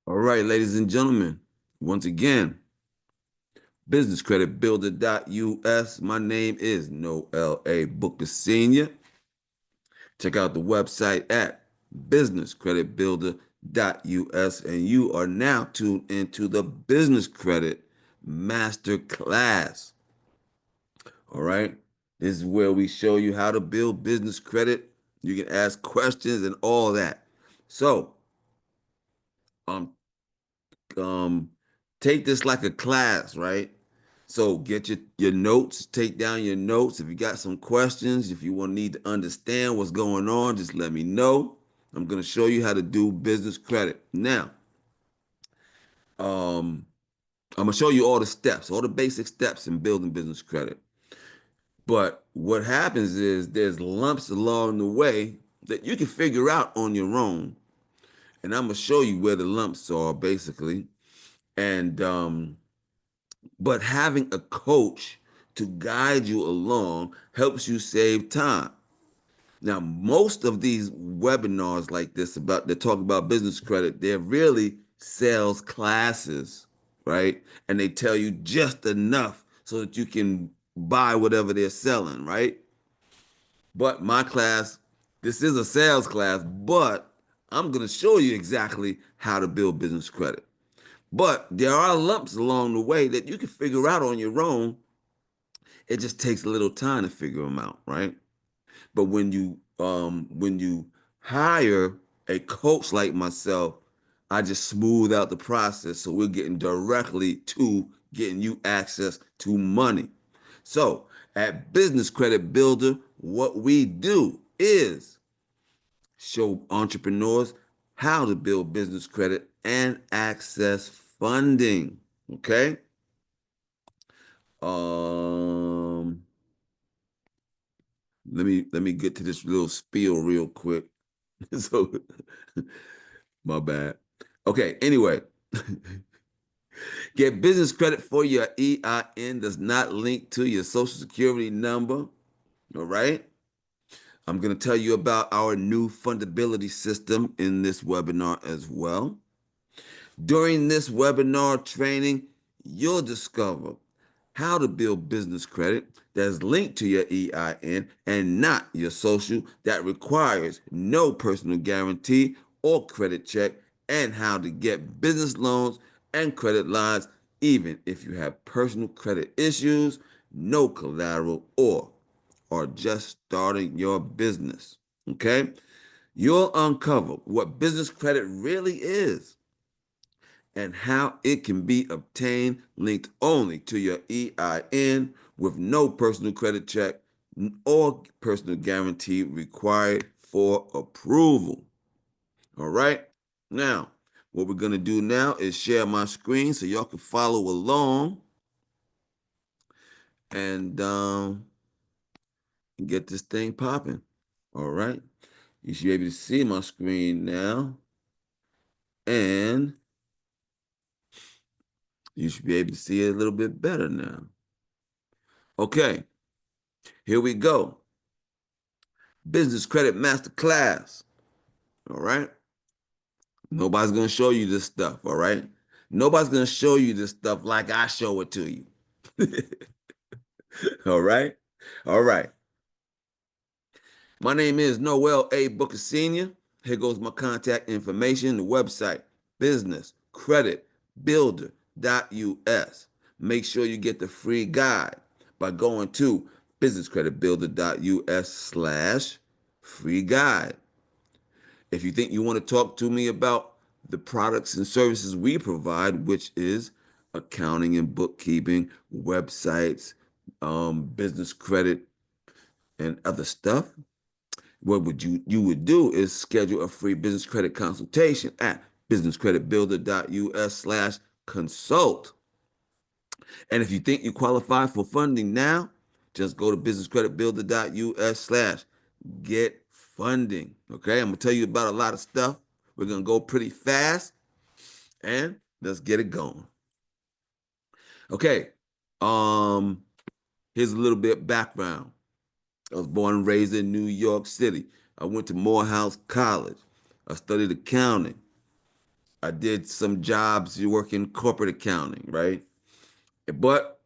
All right, ladies and gentlemen, once again, businesscreditbuilder.us. My name is Noel A. Booker Sr. Check out the website at businesscreditbuilder.us, and you are now tuned into the Business Credit Master Class. All right, this is where we show you how to build business credit. You can ask questions and all that. So, um, um, take this like a class, right? So get your notes, take down your notes. If you got some questions, if you want need to understand what's going on, just let me know. I'm gonna show you how to do business credit. Now, um, I'm gonna show you all the steps, all the basic steps in building business credit. But what happens is there's lumps along the way that you can figure out on your own. And I'm gonna show you where the lumps are basically. And but having a coach to guide you along helps you save time. Now, most of these webinars like this about that talk about business credit, they're really sales classes, right? And they tell you just enough so that you can buy whatever they're selling, right? But my class, this is a sales class, but I'm going to show you exactly how to build business credit. But there are lumps along the way that you can figure out on your own. It just takes a little time to figure them out, right? But when you hire a coach like myself, I just smooth out the process so we're getting directly to getting you access to money. So at Business Credit Builder, what we do is show entrepreneurs how to build business credit and access funding. Okay. Um, let me get to this little spiel real quick. So, my bad. Okay, anyway, get business credit for your EIN does not link to your social security number. All right. I'm going to tell you about our new fundability system in this webinar as well. During this webinar training, you'll discover how to build business credit that's linked to your EIN and not your social, that requires no personal guarantee or credit check, and how to get business loans and credit lines even if you have personal credit issues, no collateral, or are just starting your business. Okay? You'll uncover what business credit really is and how it can be obtained linked only to your EIN with no personal credit check or personal guarantee required for approval. All right. Now, what we're going to do now is share my screen so y'all can follow along and get this thing popping. All right. You should be able to see my screen now, and you should be able to see it a little bit better now. Okay, here we go. Business Credit Master Class. All right. Nobody's going to show you this stuff. All right. Nobody's going to show you this stuff like I show it to you. All right. All right. My name is Noel A. Booker Sr. Here goes my contact information, the website, businesscreditbuilder.us. Make sure you get the free guide by going to businesscreditbuilder.us/free guide. If you think you want to talk to me about the products and services we provide, which is accounting and bookkeeping, websites, business credit, and other stuff, what you would do is schedule a free business credit consultation at businesscreditbuilder.us/consult. And if you think you qualify for funding now, just go to businesscreditbuilder.us/get funding. Okay, I'm gonna tell you about a lot of stuff. We're gonna go pretty fast, and let's get it going. Okay, um, here's a little bit background. I was born and raised in New York City. I went to Morehouse College. I studied accounting. I did some jobs, you work in corporate accounting, right? But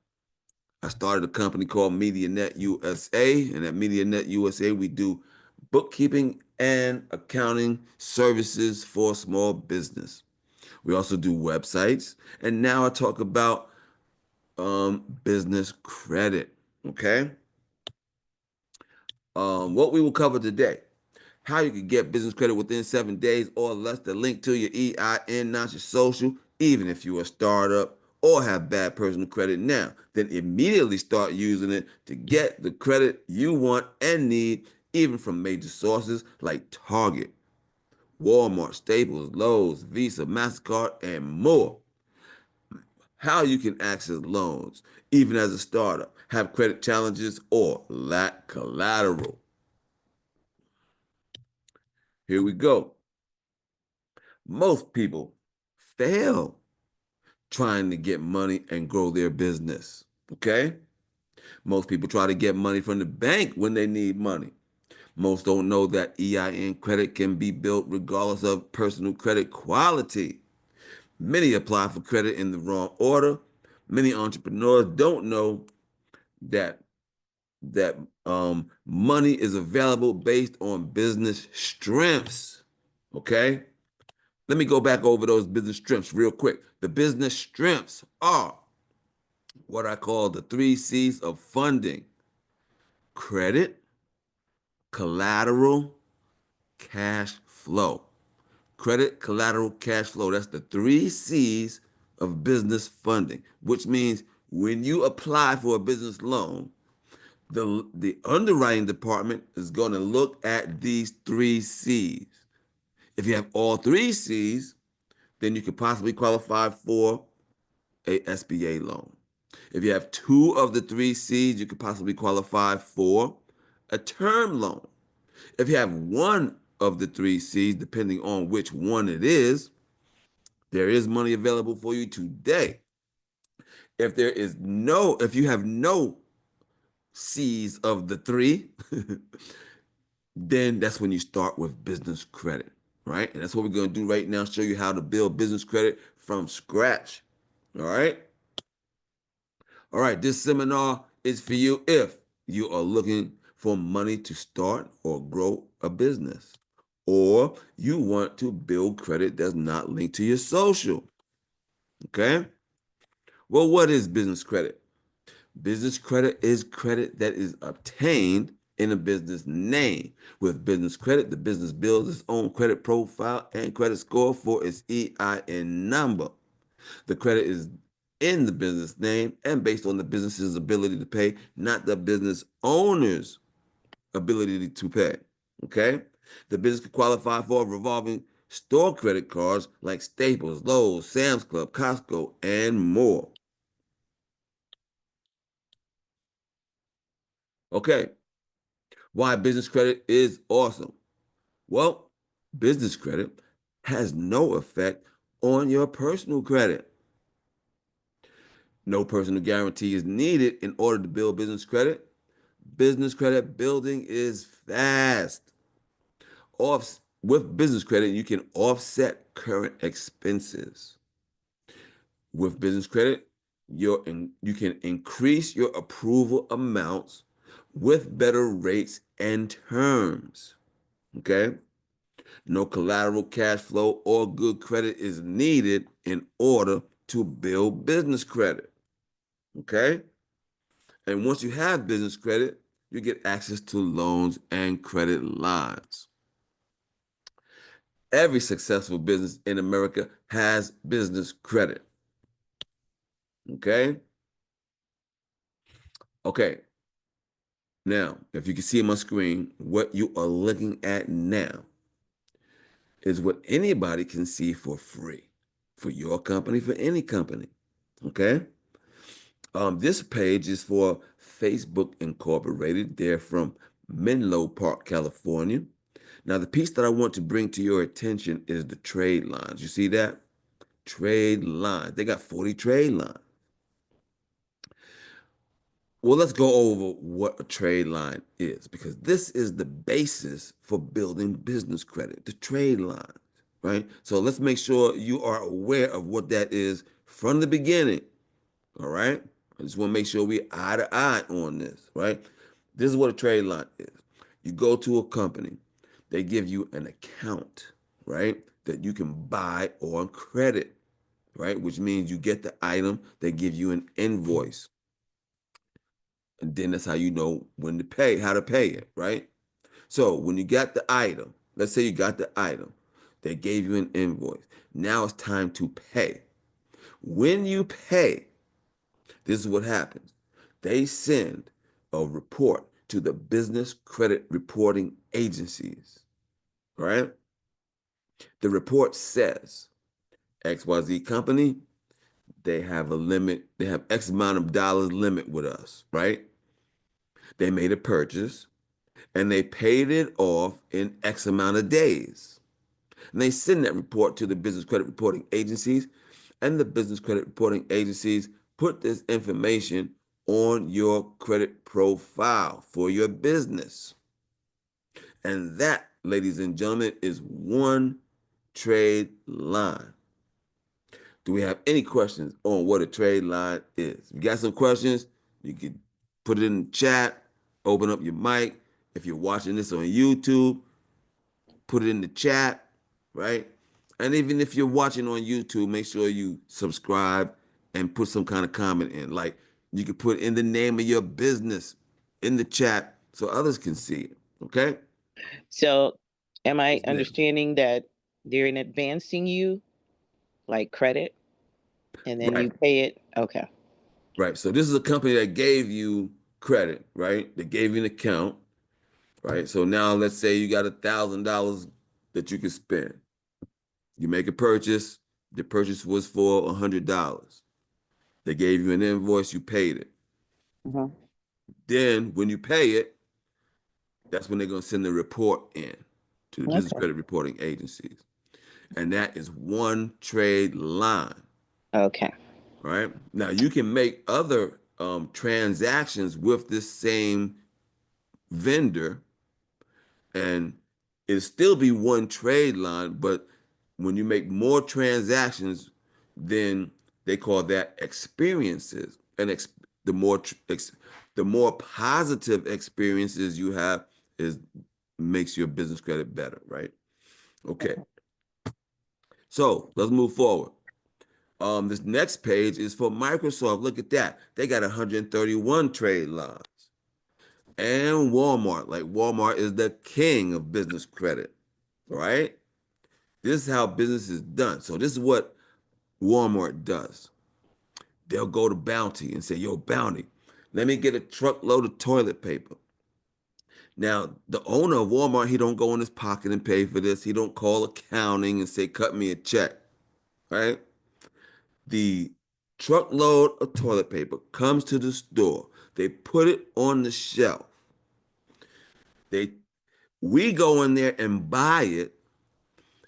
I started a company called MediaNet USA, and at MediaNet USA, we do bookkeeping and accounting services for small business. We also do websites, and now I talk about business credit. Okay, what we will cover today: how you can get business credit within 7 days or less, the link to your EIN, not your social, even if you're a startup or have bad personal credit now. Then immediately start using it to get the credit you want and need, even from major sources like Target, Walmart, Staples, Lowe's, Visa, MasterCard, and more. How you can access loans, even as a startup, have credit challenges, or lack collateral. Here we go. Most people fail trying to get money and grow their business. Okay? Most people try to get money from the bank when they need money. Most don't know that EIN credit can be built regardless of personal credit quality. Many apply for credit in the wrong order. Many entrepreneurs don't know that money is available based on business strengths. Okay? Let me go back over those business strengths real quick. The business strengths are what I call the 3 C's of funding: credit, collateral, cash flow. Credit, collateral, cash flow. That's the 3 C's of business funding, which means when you apply for a business loan, the underwriting department is going to look at these 3 C's. If you have all 3 C's, then you could possibly qualify for a SBA loan. If you have 2 of the 3 C's, you could possibly qualify for a term loan. If you have 1 of the 3 C's, depending on which one it is, there is money available for you today. If you have no C's of the three, then that's when you start with business credit, right? And that's what we're going to do right now, show you how to build business credit from scratch. All right. All right, this seminar is for you if you are looking for money to start or grow a business, or you want to build credit that's not linked to your social. Okay? Well, what is business credit? Business credit is credit that is obtained in a business name. With business credit, the business builds its own credit profile and credit score for its EIN number. The credit is in the business name and based on the business's ability to pay, not the business owner's ability to pay. Okay? The business could qualify for revolving store credit cards like Staples, Lowe's, Sam's Club, Costco, and more. Okay. Why business credit is awesome? Well, business credit has no effect on your personal credit. No personal guarantee is needed in order to build business credit. Business credit building is fast. With business credit, you can offset current expenses. With business credit, you can increase your approval amounts with better rates and terms. Okay? No collateral, cash flow, or good credit is needed in order to build business credit. Okay? And once you have business credit, you get access to loans and credit lines. Every successful business in America has business credit. Okay? Okay. Now, if you can see on my screen, what you are looking at now is what anybody can see for free for your company, for any company. Okay? This page is for Facebook Incorporated. They're from Menlo Park, California. Now, the piece that I want to bring to your attention is the trade lines. You see that? Trade lines. They got 40 trade lines. Well, let's go over what a trade line is, because this is the basis for building business credit, the trade line. right? So let's make sure you are aware of what that is from the beginning. All right. I just want to make sure we eye to eye on this, right? This is what a trade line is. You go to a company, they give you an account, right? That you can buy on credit, right? Which means you get the item, they give you an invoice. And then that's how you know when to pay, how to pay it, right? So when you got the item, let's say you got the item, they gave you an invoice. Now it's time to pay. When you pay, this is what happens. They send a report to the business credit reporting agencies, right? The report says XYZ company, they have a limit, they have X amount of dollars limit with us, right? They made a purchase and they paid it off in X amount of days. And they send that report to the business credit reporting agencies, and the business credit reporting agencies put this information on your credit profile for your business. And that, ladies and gentlemen, is one trade line. Do we have any questions on what a trade line is? If you got some questions, you can put it in the chat, open up your mic. If you're watching this on YouTube, put it in the chat, right? And even if you're watching on YouTube, make sure you subscribe and put some kind of comment in. Like you could put in the name of your business in the chat so others can see it. Okay? So, am I What's next? understanding that they're in advancing you like credit and then Right. you pay it? Okay. Right. So this is a company that gave you credit, right? They gave you an account, right? So now let's say you got $1,000 that you can spend. You make a purchase. The purchase was for $100. They gave you an invoice, you paid it. Hmm. Then when you pay it, that's when they're going to send the report in to the business Okay. credit reporting agencies. And that is one trade line, Okay. right? Now you can make other transactions with this same vendor and it'll still be one trade line, but when you make more transactions, then they call that experiences. And the more the more positive experiences you have is makes your business credit better, right? Okay. So let's move forward. This next page is for Microsoft. Look at that. They got 131 trade lines. And Walmart, like Walmart is the king of business credit, right? This is how business is done. So this is what Walmart does. They'll go to Bounty and say, "Yo, Bounty, let me get a truckload of toilet paper." Now, the owner of Walmart, he don't go in his pocket and pay for this. He don't call accounting and say, "Cut me a check," right? The truckload of toilet paper comes to the store. They put it on the shelf. They we go in there and buy it,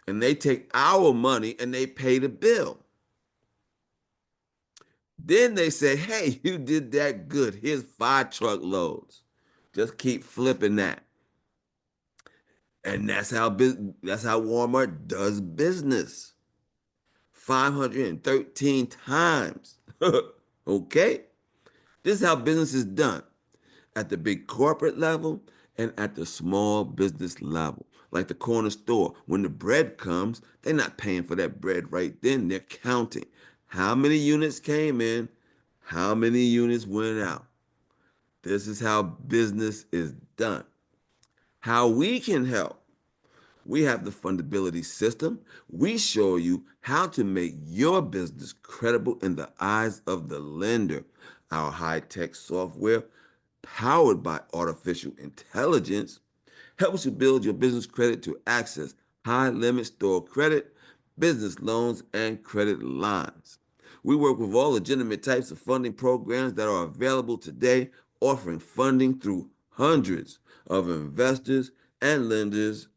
and they take our money and they pay the bill. Then they say, "Hey, you did that good. Here's 5 truckloads. Just keep flipping that." And that's how Walmart does business. 513 times. Okay? This is how business is done at the big corporate level and at the small business level. Like the corner store, when the bread comes, they're not paying for that bread right then. They're counting how many units came in, how many units went out. This is how business is done. How we can help. We have the fundability system. We show you how to make your business credible in the eyes of the lender. Our high-tech software, powered by artificial intelligence, helps you build your business credit to access high-limit store credit, business loans, and credit lines. We work with all legitimate types of funding programs that are available today, offering funding through hundreds of investors and lenders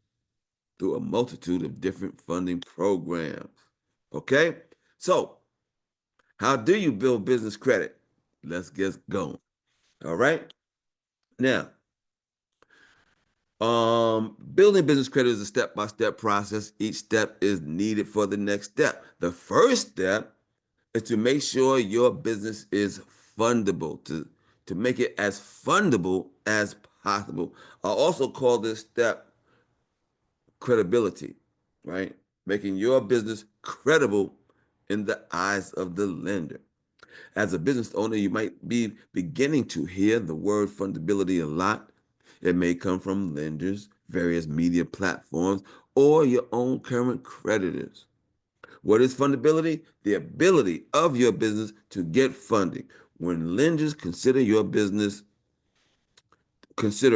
through a multitude of different funding programs. Okay? So, how do you build business credit? Let's get going. All right? Now, Building business credit is a step-by-step process. Each step is needed for the next step. The first step is to make sure your business is fundable, to make it as fundable as possible. I also call this step credibility, right? Making your business credible in the eyes of the lender. As a business owner, you might be beginning to hear the word fundability a lot. It may come from lenders, various media platforms, or your own current creditors. What is fundability? The ability of your business to get funding. When lenders consider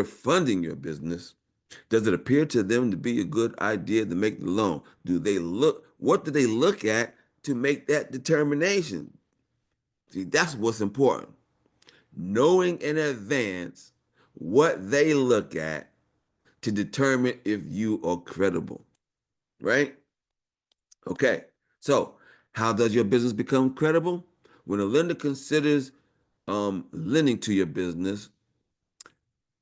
funding your business, does it appear to them to be a good idea to make the loan? What do they look at to make that determination? See, that's what's important. Knowing in advance what they look at to determine if you are credible, right? Okay, so how does your business become credible? When a lender considers lending to your business,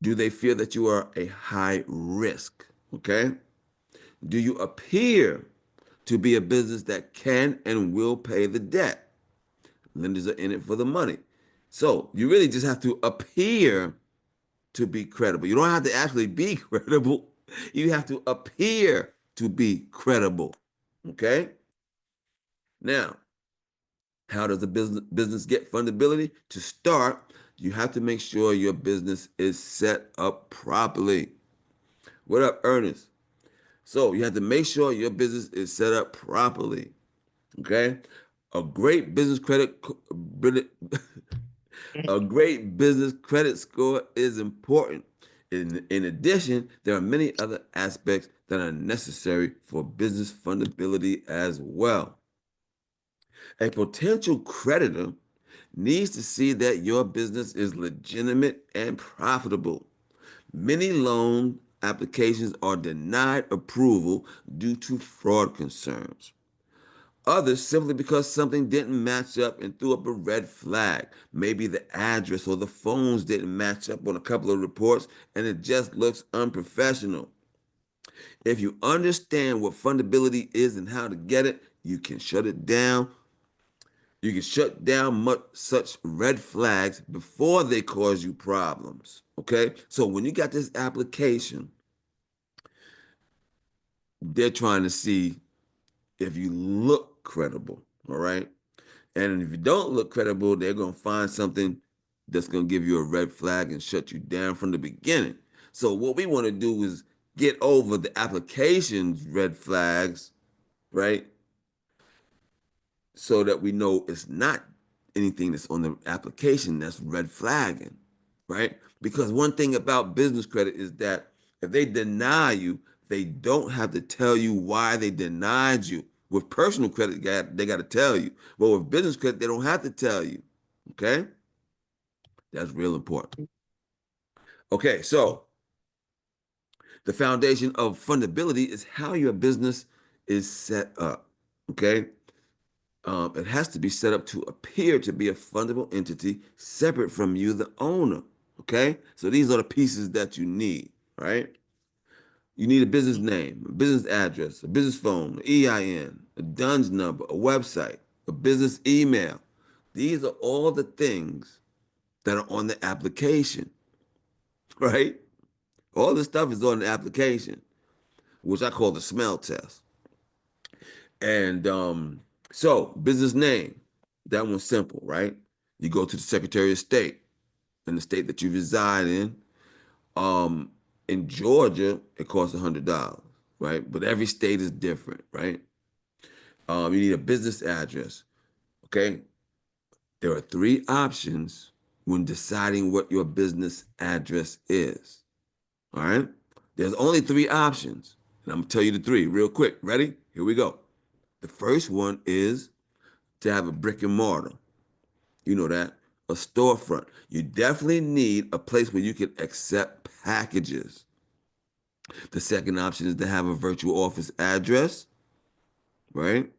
do they feel that you are a high risk? Okay, do you appear to be a business that can and will pay the debt? Lenders are in it for the money. So you really just have to appear to be credible. You don't have to actually be credible. You have to appear to be credible. Okay? Now, how does a business get fundability? To start, you have to make sure your business is set up properly. What up, Ernest? So you have to make sure your business is set up properly. Okay? A great business credit A great business credit score is important. In addition, there are many other aspects that are necessary for business fundability as well. A potential creditor needs to see that your business is legitimate and profitable. Many loan applications are denied approval due to fraud concerns. Others simply because something didn't match up and threw up a red flag. Maybe the address or the phones didn't match up on a couple of reports and it just looks unprofessional. If you understand what fundability is and how to get it, you can shut it down. You can shut down such red flags before they cause you problems. Okay? So when you got this application, they're trying to see if you look credible. All right? And if you don't look credible, they're going to find something that's going to give you a red flag and shut you down from the beginning. So what we want to do is get over the application's red flags, right? So that we know it's not anything that's on the application that's red flagging, right? Because one thing about business credit is that if they deny you, they don't have to tell you why they denied you. With personal credit, they got to tell you. But with business credit, they don't have to tell you. Okay? That's real important. Okay, so the foundation of fundability is how your business is set up. Okay? It has to be set up to appear to be a fundable entity separate from you, the owner. Okay? So these are the pieces that you need, right? You need a business name, a business address, a business phone, an EIN, a DUNS number, a website, a business email. These are all the things that are on the application, right? All this stuff is on the application, which I call the smell test. And so, business name, that one's simple, right? You go to the Secretary of State in the state that you reside in. Um, in Georgia, it costs $100, right? But every state is different, right? You need a business address, okay? There are three options when deciding what your business address is, all right? There's only three options, and I'm gonna tell you the three real quick. Ready? Here we go. The first one is to have a brick and mortar. You know that, a storefront. You definitely need a place where you can accept packages. The second option is to have a virtual office address, right?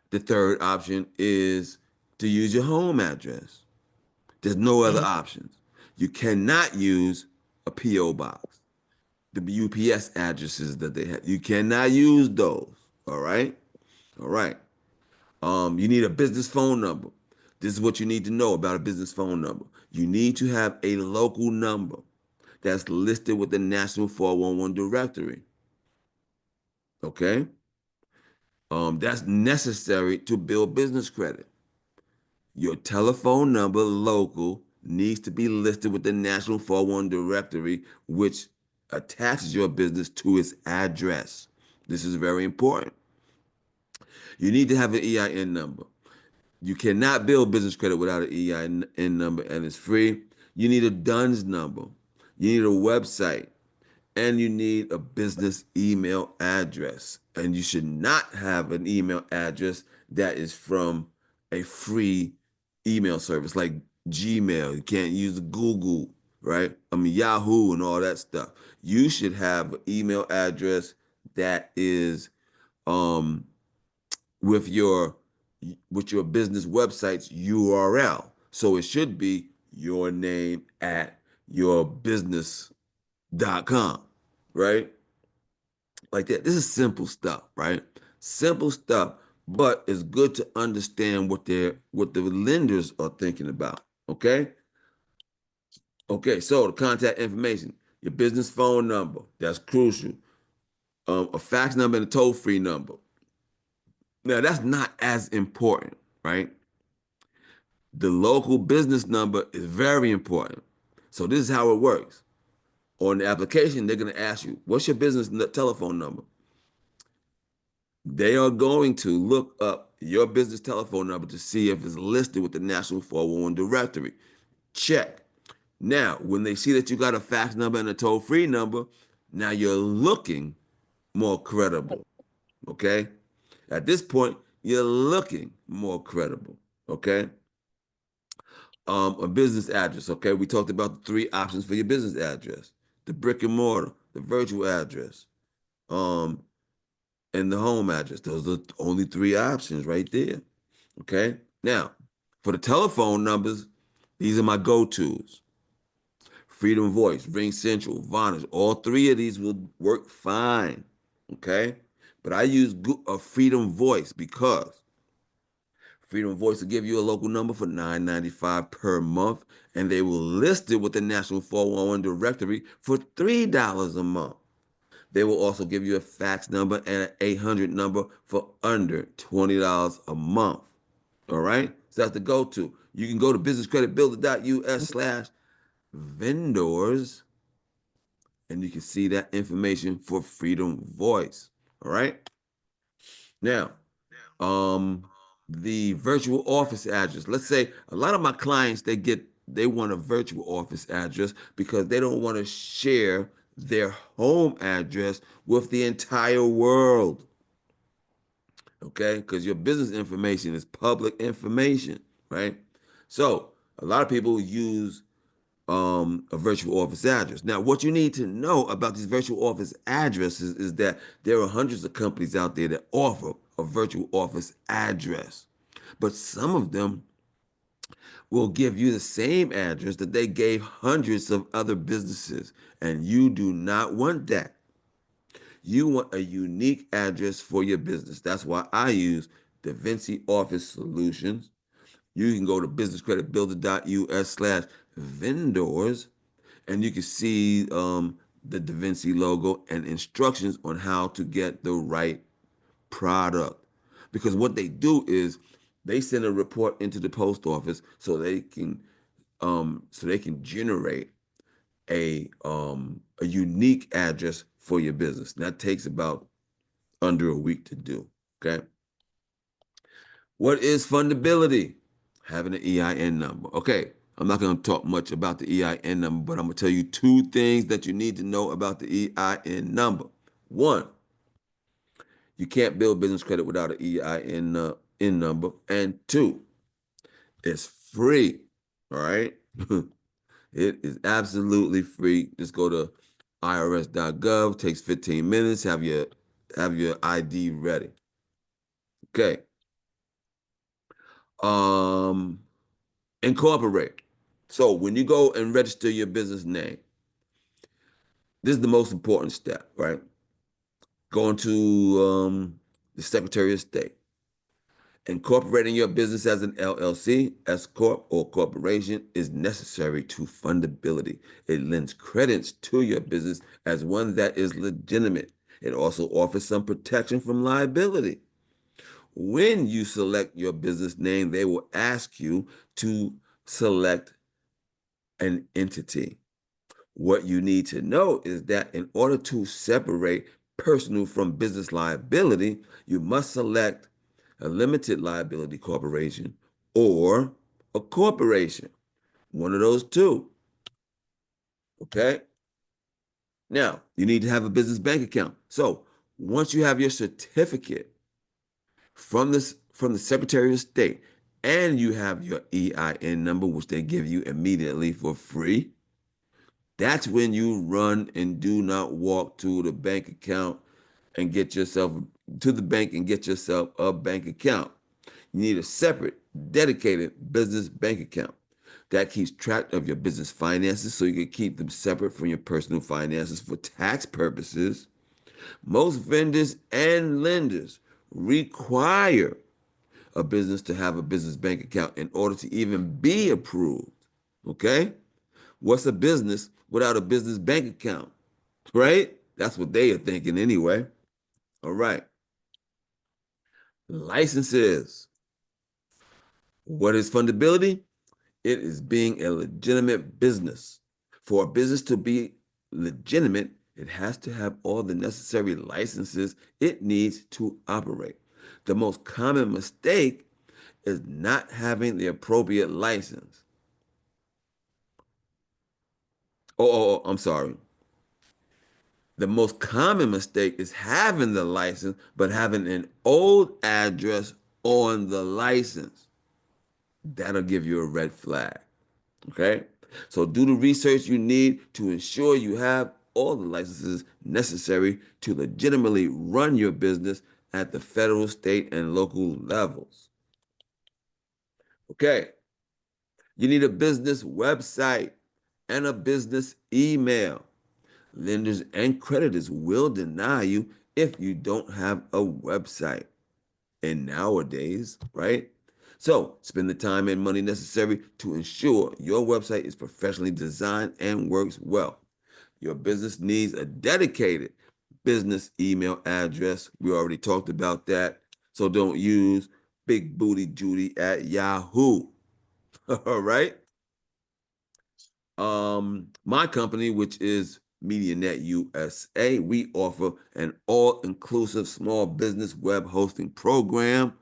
The third option is to use your home address. There's no other Mhm. options. You cannot use a P.O. box. the UPS addresses that they have. You cannot use those. All right. All right. You need a business phone number. This is what you need to know about a business phone number. You need to have a local number that's listed with the National 411 directory. Okay. That's necessary to build business credit. Your telephone number, local, needs to be listed with the National 411 directory, which attaches your business to its address. This is very important. You need to have an EIN number. You cannot build business credit without an EIN number, and it's free. You need a DUNS number. You need a website, and you need a business email address. And you should not have an email address that is from a free email service like Gmail. You can't use Google, right? I mean, Yahoo and all that stuff. You should have an email address that is um, with your business website's URL. So it should be your name at yourbusiness.com, right? Like that. This is simple stuff, right? Simple stuff, but it's good to understand what the lenders are thinking about. Okay? Okay, so the contact information, your business phone number, that's crucial. A fax number and a toll-free number. Now that's not as important, right? The local business number is very important. So this is how it works. On the application, they're going to ask you, what's your business telephone number? They are going to look up your business telephone number to see if it's listed with the National 411 directory. Check. Now, when they see that you got a fax number and a toll-free number, now you're looking more credible. Okay? At this point, you're looking more credible. Okay? A business address. Okay, we talked about the three options for your business address: the brick and mortar, the virtual address, um, and the home address. Those are the only three options right there. Okay, now for the telephone numbers, these are my go-tos: Freedom Voice, Ring Central, Vonage. All three of these will work fine. Okay, but I use a Freedom Voice because Freedom Voice will give you a local number for $9.95 per month, and they will list it with the National 411 directory for $3 a month. They will also give you a fax number and an 800 number for under $20 a month. All right? So that's the go-to. You can go to businesscreditbuilder.us/vendors, and you can see that information for Freedom Voice. All right? Now, um the virtual office address. Let's say a lot of my clients they want a virtual office address because they don't want to share their home address with the entire world. Okay? Because your business information is public information, right? So a lot of people use a virtual office address. Now, what you need to know about these virtual office addresses is that there are hundreds of companies out there that offer a virtual office address, but some of them will give you the same address that they gave hundreds of other businesses, and you do not want that. You want a unique address for your business. That's why I use Da Vinci Office Solutions. You can go to businesscreditbuilder.us/vendors, and you can see the Da Vinci logo and instructions on how to get the right product. Because what they do is they send a report into the post office so they can generate a unique address for your business. And that takes about under a week to do. Okay. What is fundability? Having an EIN number. Okay, I'm not going to talk much about the EIN number, but I'm going to tell you two things that you need to know about the EIN number. One, you can't build business credit without an EIN number. And two, it's free. All right. It is absolutely free. Just go to irs.gov, takes 15 minutes, have your ID ready. Okay. Um, Incorporate. So when you go and register your business name, This is the most important step, right? Going to the Secretary of State. Incorporating your business as an LLC, S corp, or corporation is necessary to fundability. It lends credence to your business as one that is legitimate. It also offers some protection from liability. When you select your business name, they will ask you to select an entity. What you need to know is that in order to separate personal from business liability, you must select a limited liability corporation or a corporation. One of those two. Okay. Now, you need to have a business bank account. So once you have your certificate from the Secretary of State and you have your EIN number, which they give you immediately for free, that's when you run and do not walk to the bank account and get yourself to the bank and get yourself a bank account. You need a separate, dedicated business bank account that keeps track of your business finances so you can keep them separate from your personal finances for tax purposes. Most vendors and lenders require a business to have a business bank account in order to even be approved. Okay? What's a business without a business bank account? Right? That's what they are thinking anyway. All right. Licenses. What is fundability? It is being a legitimate business. For a business to be legitimate, it has to have all the necessary licenses it needs to operate. The most common mistake is not having the appropriate license. I'm sorry. The most common mistake is having the license, but having an old address on the license. That'll give you a red flag. Okay? So do the research you need to ensure you have all the licenses necessary to legitimately run your business at the federal, state, and local levels. Okay. You need a business website and a business email. Lenders and creditors will deny you if you don't have a website. And nowadays, right? So spend the time and money necessary to ensure your website is professionally designed and works well. Your business needs a dedicated business email address. We already talked about that. So don't use Big Booty Judy at Yahoo. All right. My company, which is MediaNet USA, we offer an all-inclusive small business web hosting program.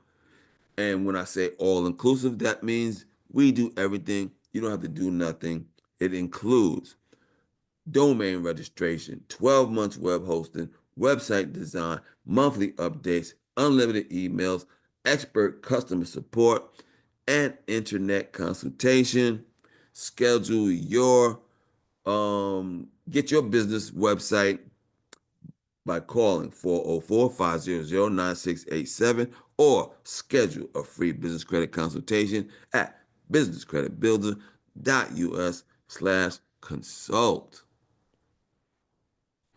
And when I say all-inclusive, that means we do everything. You don't have to do nothing. It includes domain registration, 12 months web hosting, website design, monthly updates, unlimited emails, expert customer support, and internet consultation. Schedule your get your business website by calling 404-500-9687 or schedule a free business credit consultation at businesscreditbuilder.us/consult.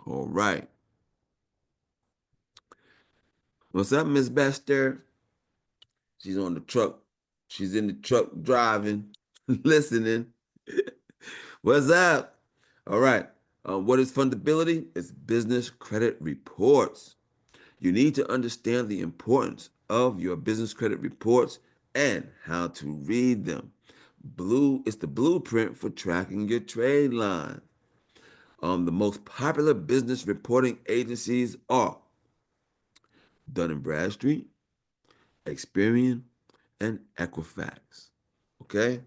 All right. What's up, Miss Bester? She's on the truck. She's in the truck driving, listening. What's up? All right. What is fundability? It's business credit reports. You need to understand the importance of your business credit reports and how to read them. Blue is the blueprint for tracking your trade line. The most popular business reporting agencies are Dun& Bradstreet, Experian, and Equifax. Okay?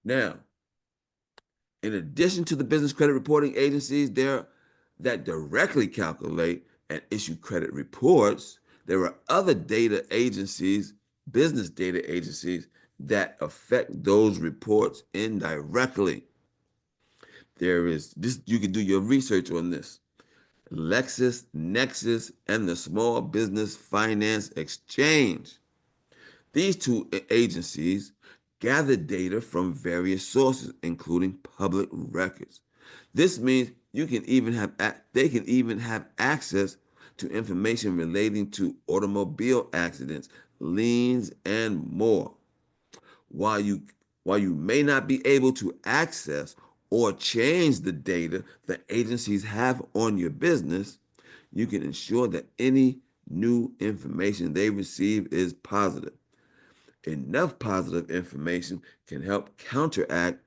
Now, in addition to the business credit reporting agencies there that directly calculate and issue credit reports, there are other data agencies, business data agencies that affect those reports indirectly. There is this, you can do your research on this. LexisNexis, and the Small Business Finance Exchange. These two agencies gather data from various sources, including public records. This means they can even have access to information relating to automobile accidents, liens, and more. While you while you may not be able to access or change the data the agencies have on your business, you can ensure that any new information they receive is positive. Enough positive information can help counteract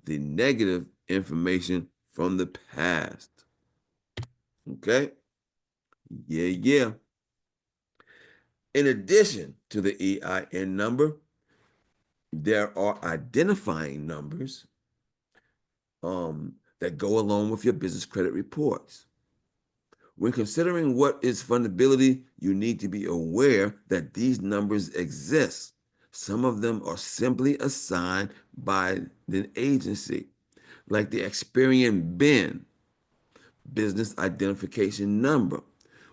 the negative information from the past. Okay? Yeah, yeah. In addition to the EIN number, there are identifying numbers that go along with your business credit reports. When considering what is fundability, you need to be aware that these numbers exist. Some of them are simply assigned by the agency, like the Experian BIN, business identification number.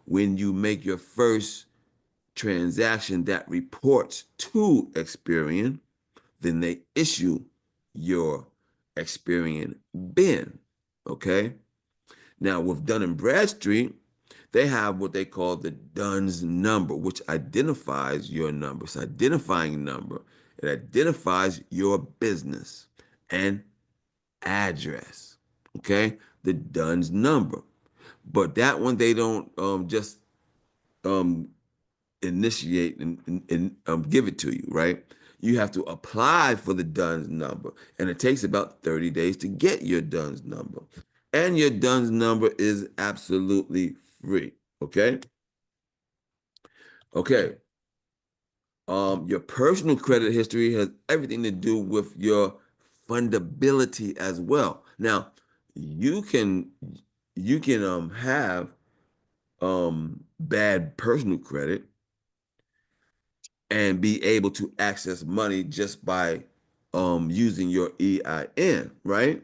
When you make your first transaction that reports to Experian, then they issue your Experian BIN. Okay? Now, with Dun and Bradstreet, they have what they call the Dunn's number, which identifies your number. It's an identifying number. It identifies your business and address. Okay? The Dunn's number. But that one, they don't just um, initiate and give it to you, right? You have to apply for the DUNS number, and it takes about 30 days to get your DUNS number. And your DUNS number is absolutely free, okay? Okay. Your personal credit history has everything to do with your fundability as well. Now, you can have bad personal credit and be able to access money just by using your EIN, right?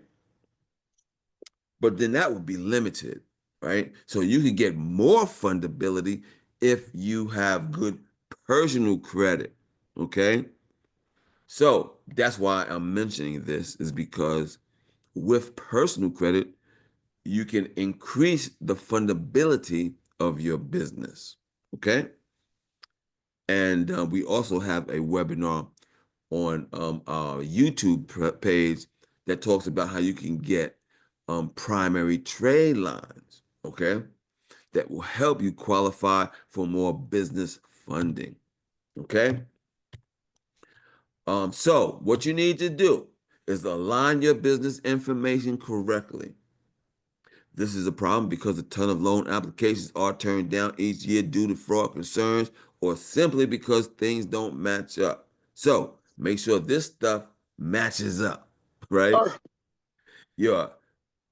But then that would be limited, right? So you could get more fundability if you have good personal credit, okay? So that's why I'm mentioning this, is because with personal credit, you can increase the fundability of your business, okay? And we also have a webinar on our YouTube page that talks about how you can get primary trade lines, okay, that will help you qualify for more business funding, okay? So what you need to do is align your business information correctly. This is a problem because a ton of loan applications are turned down each year due to fraud concerns or simply because things don't match up. So make sure this stuff matches up, right? Your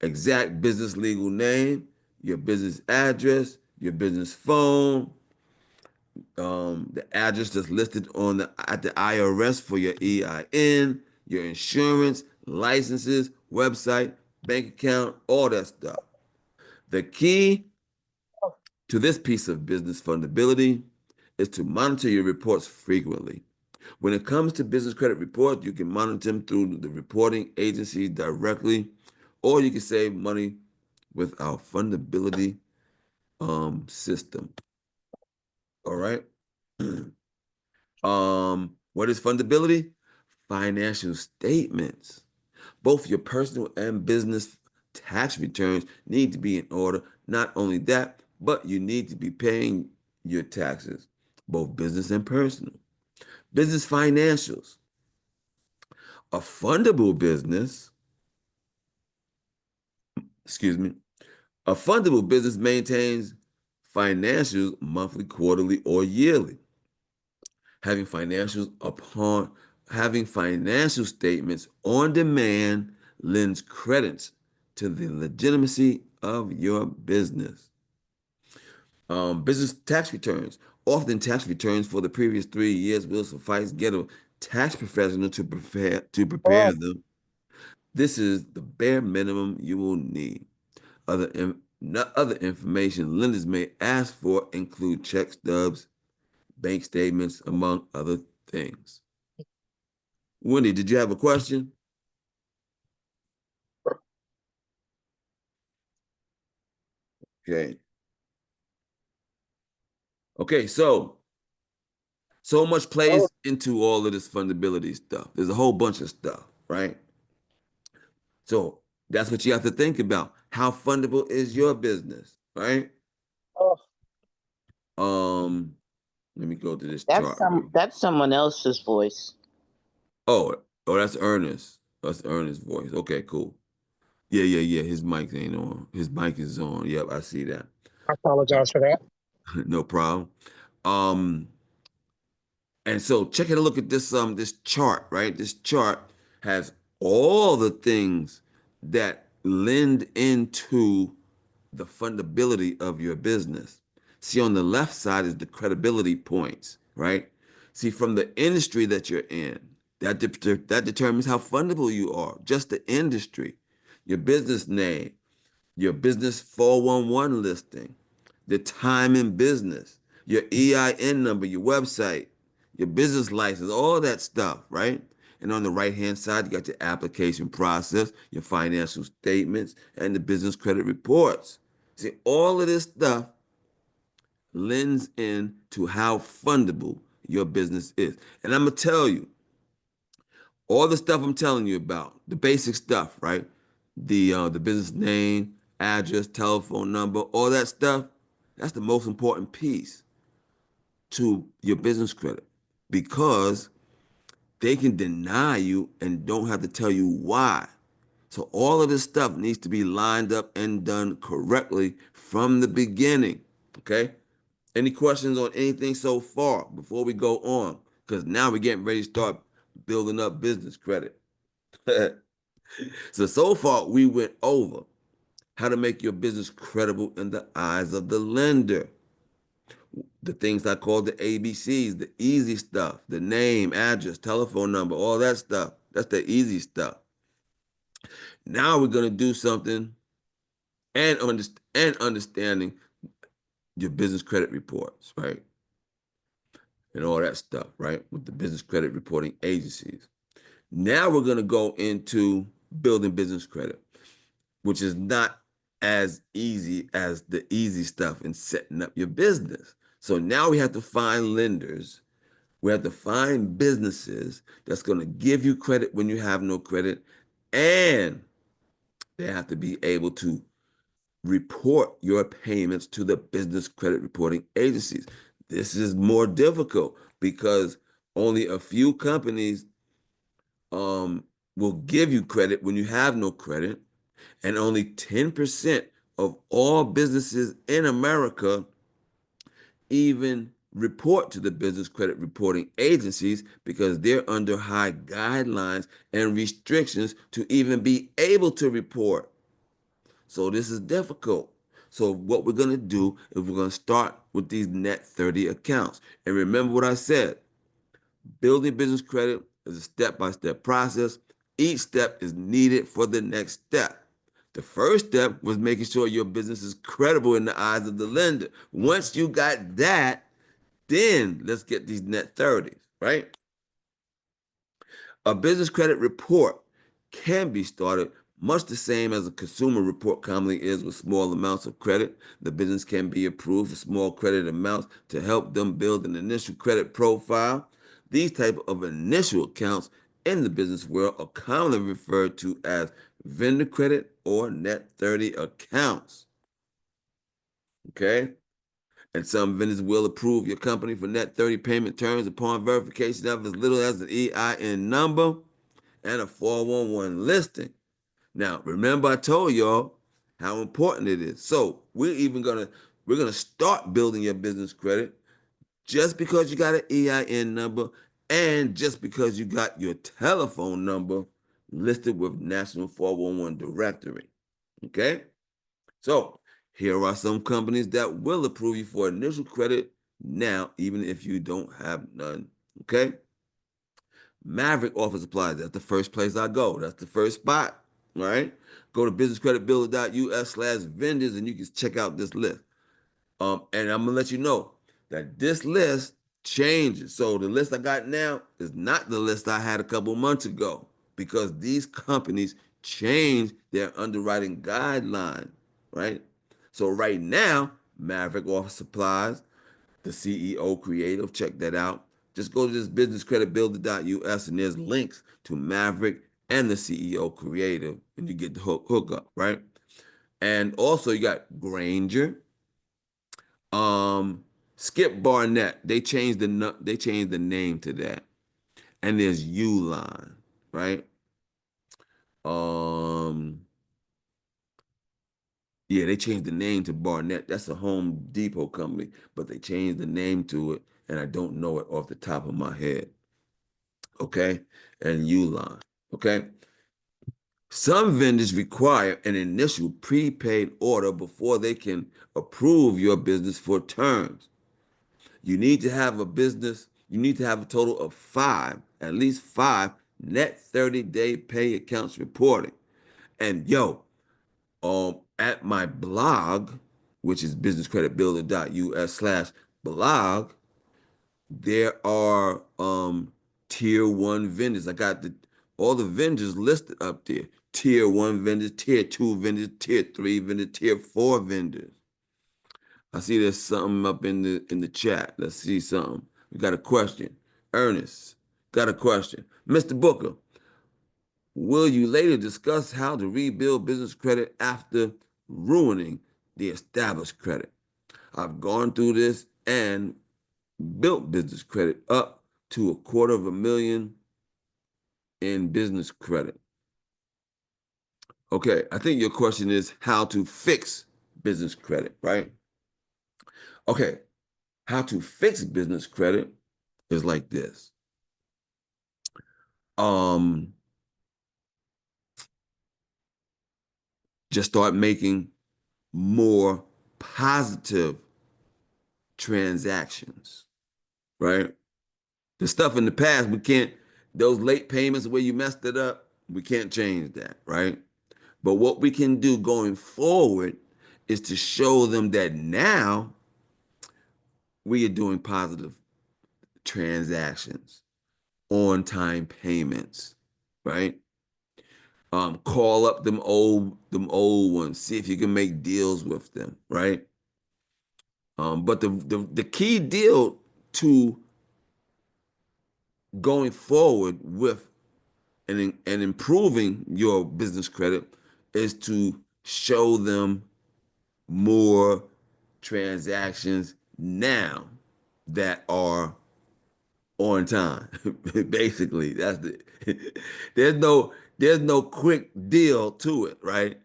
exact business legal name, your business address, your business phone, the address that's listed at the IRS for your EIN, your insurance, licenses, website, bank account, all that stuff. The key to this piece of business fundability is to monitor your reports frequently. When it comes to business credit reports, you can monitor them through the reporting agency directly, or you can save money with our fundability system. All right. What is fundability? Financial statements. Both your personal and business tax returns need to be in order. Not only that, but you need to be paying your taxes, both business and personal. Business financials. A fundable business, excuse me, a fundable business maintains financials monthly, quarterly, or yearly. Having financials upon having financial statements on demand lends credence to the legitimacy of your business. Business tax returns. Often tax returns for the previous 3 years will suffice. Get a tax professional to prepare them. This is the bare minimum you will need. Other information lenders may ask for include check stubs, bank statements, among other things. Wendy, did you have a question? Okay. Okay, so much Oh, plays into all of this fundability stuff. There's a whole bunch of stuff, right? So that's what you have to think about. How fundable is your business, right? oh, Um, Let me go to this chart. That's someone else's voice. Oh, oh, that's Ernest. That's Ernest's voice. Okay, cool. Yeah, yeah, yeah. His mic ain't on. His mic is on. Yep, I see that. I apologize for that. No problem. Um, and so check it. Look at this chart, right? This chart has all the things that lend into the fundability of your business. See, on the left side is the credibility points, right? See, from the industry that you're in, that determines how fundable you are. Just the industry, your business name, your business 411 listing, the time in business, your EIN number, your website, your business license, all that stuff, right? And on the right hand side, you got your application process, your financial statements, and the business credit reports. See, all of this stuff lends in to how fundable your business is. And I'm gonna tell you, all the stuff I'm telling you about, the basic stuff, right? The business name, address, telephone number, all that stuff, that's the most important piece to your business credit because they can deny you and don't have to tell you why. So all of this stuff needs to be lined up and done correctly from the beginning. Okay? Any questions on anything so far before we go on? Because now we're getting ready to start building up business credit. So far we went over how to make your business credible in the eyes of the lender. The things I call the ABCs, the easy stuff, the name, address, telephone number, all that stuff. That's the easy stuff. Now we're gonna do something and understanding your business credit reports, right? And all that stuff, right? With the business credit reporting agencies. Now we're gonna go into building business credit, which is not as easy as the easy stuff in setting up your business. So now we have to find lenders. We have to find businesses that's going to give you credit when you have no credit, and they have to be able to report your payments to the business credit reporting agencies. This is more difficult because only a few companies um, will give you credit when you have no credit, and only 10% of all businesses in America even report to the business credit reporting agencies because they're under high guidelines and restrictions to even be able to report. So this is difficult. So what we're going to do is we're going to start with these net 30 accounts. And remember what I said, building business credit is a step-by-step process. Each step is needed for the next step. The first step was making sure your business is credible in the eyes of the lender. Once you got that, then let's get these net 30s, right? A business credit report can be started much the same as a consumer report commonly is with small amounts of credit. The business can be approved for small credit amounts to help them build an initial credit profile. These type of initial accounts in the business world are commonly referred to as vendor credit or net 30 accounts. Okay? And some vendors will approve your company for net 30 payment terms upon verification of as little as an EIN number and a 411 listing. Now, remember I told y'all how important it is. So we're gonna start building your business credit just because you got an EIN number and just because you got your telephone number listed with National 411 Directory. Okay? So here are some companies that will approve you for initial credit now, even if you don't have none. Okay. Maverick offers applies. That's the first place I go. That's the first spot. All right. Go to businesscreditbuilder.us/vendors and you can check out this list. And I'm gonna let you know that this list changes. So the list I got now is not the list I had a couple months ago because these companies changed their underwriting guideline, right? So right now, Maverick Office Supplies, the CEO creative, check that out. Just go to this businesscreditbuilder.us and there's links to Maverick and the CEO creative, and you get the hook up, right? And also you got Granger, um, Skip Barnett. They changed the name to that. And there's Uline, right? Um, yeah, they changed the name to Barnett. That's a Home Depot company, but they changed the name to it, and I don't know it off the top of my head. Okay, and Uline. Okay. Some vendors require an initial prepaid order before they can approve your business for terms. You need to have a business, you need to have a total of five, at least five net 30-day pay accounts reporting. And yo, at my blog, which is businesscreditbuilder.us/blog, there are tier one vendors. I got all the vendors listed up there. Tier one vendors, tier two vendors, tier three vendors, tier four vendors. I see there's something up in the chat. Let's see something. We got a question. Ernest got a question. Mr. Booker, will you later discuss how to rebuild business credit after ruining the established credit? I've gone through this and built business credit up to $250,000 in business credit. Okay, I think your question is how to fix business credit, right? Okay, how to fix business credit is like this. Um, just start making more positive transactions, right? The stuff in the past, we can't, those late payments where you messed it up, we can't change that, right? But what we can do going forward is to show them that now we are doing positive transactions, on time payments, right? Call up them old ones, see if you can make deals with them, right? But the key deal to going forward with and improving your business credit is to show them more transactions now that are on time. Basically, that's the there's no quick deal to it, right?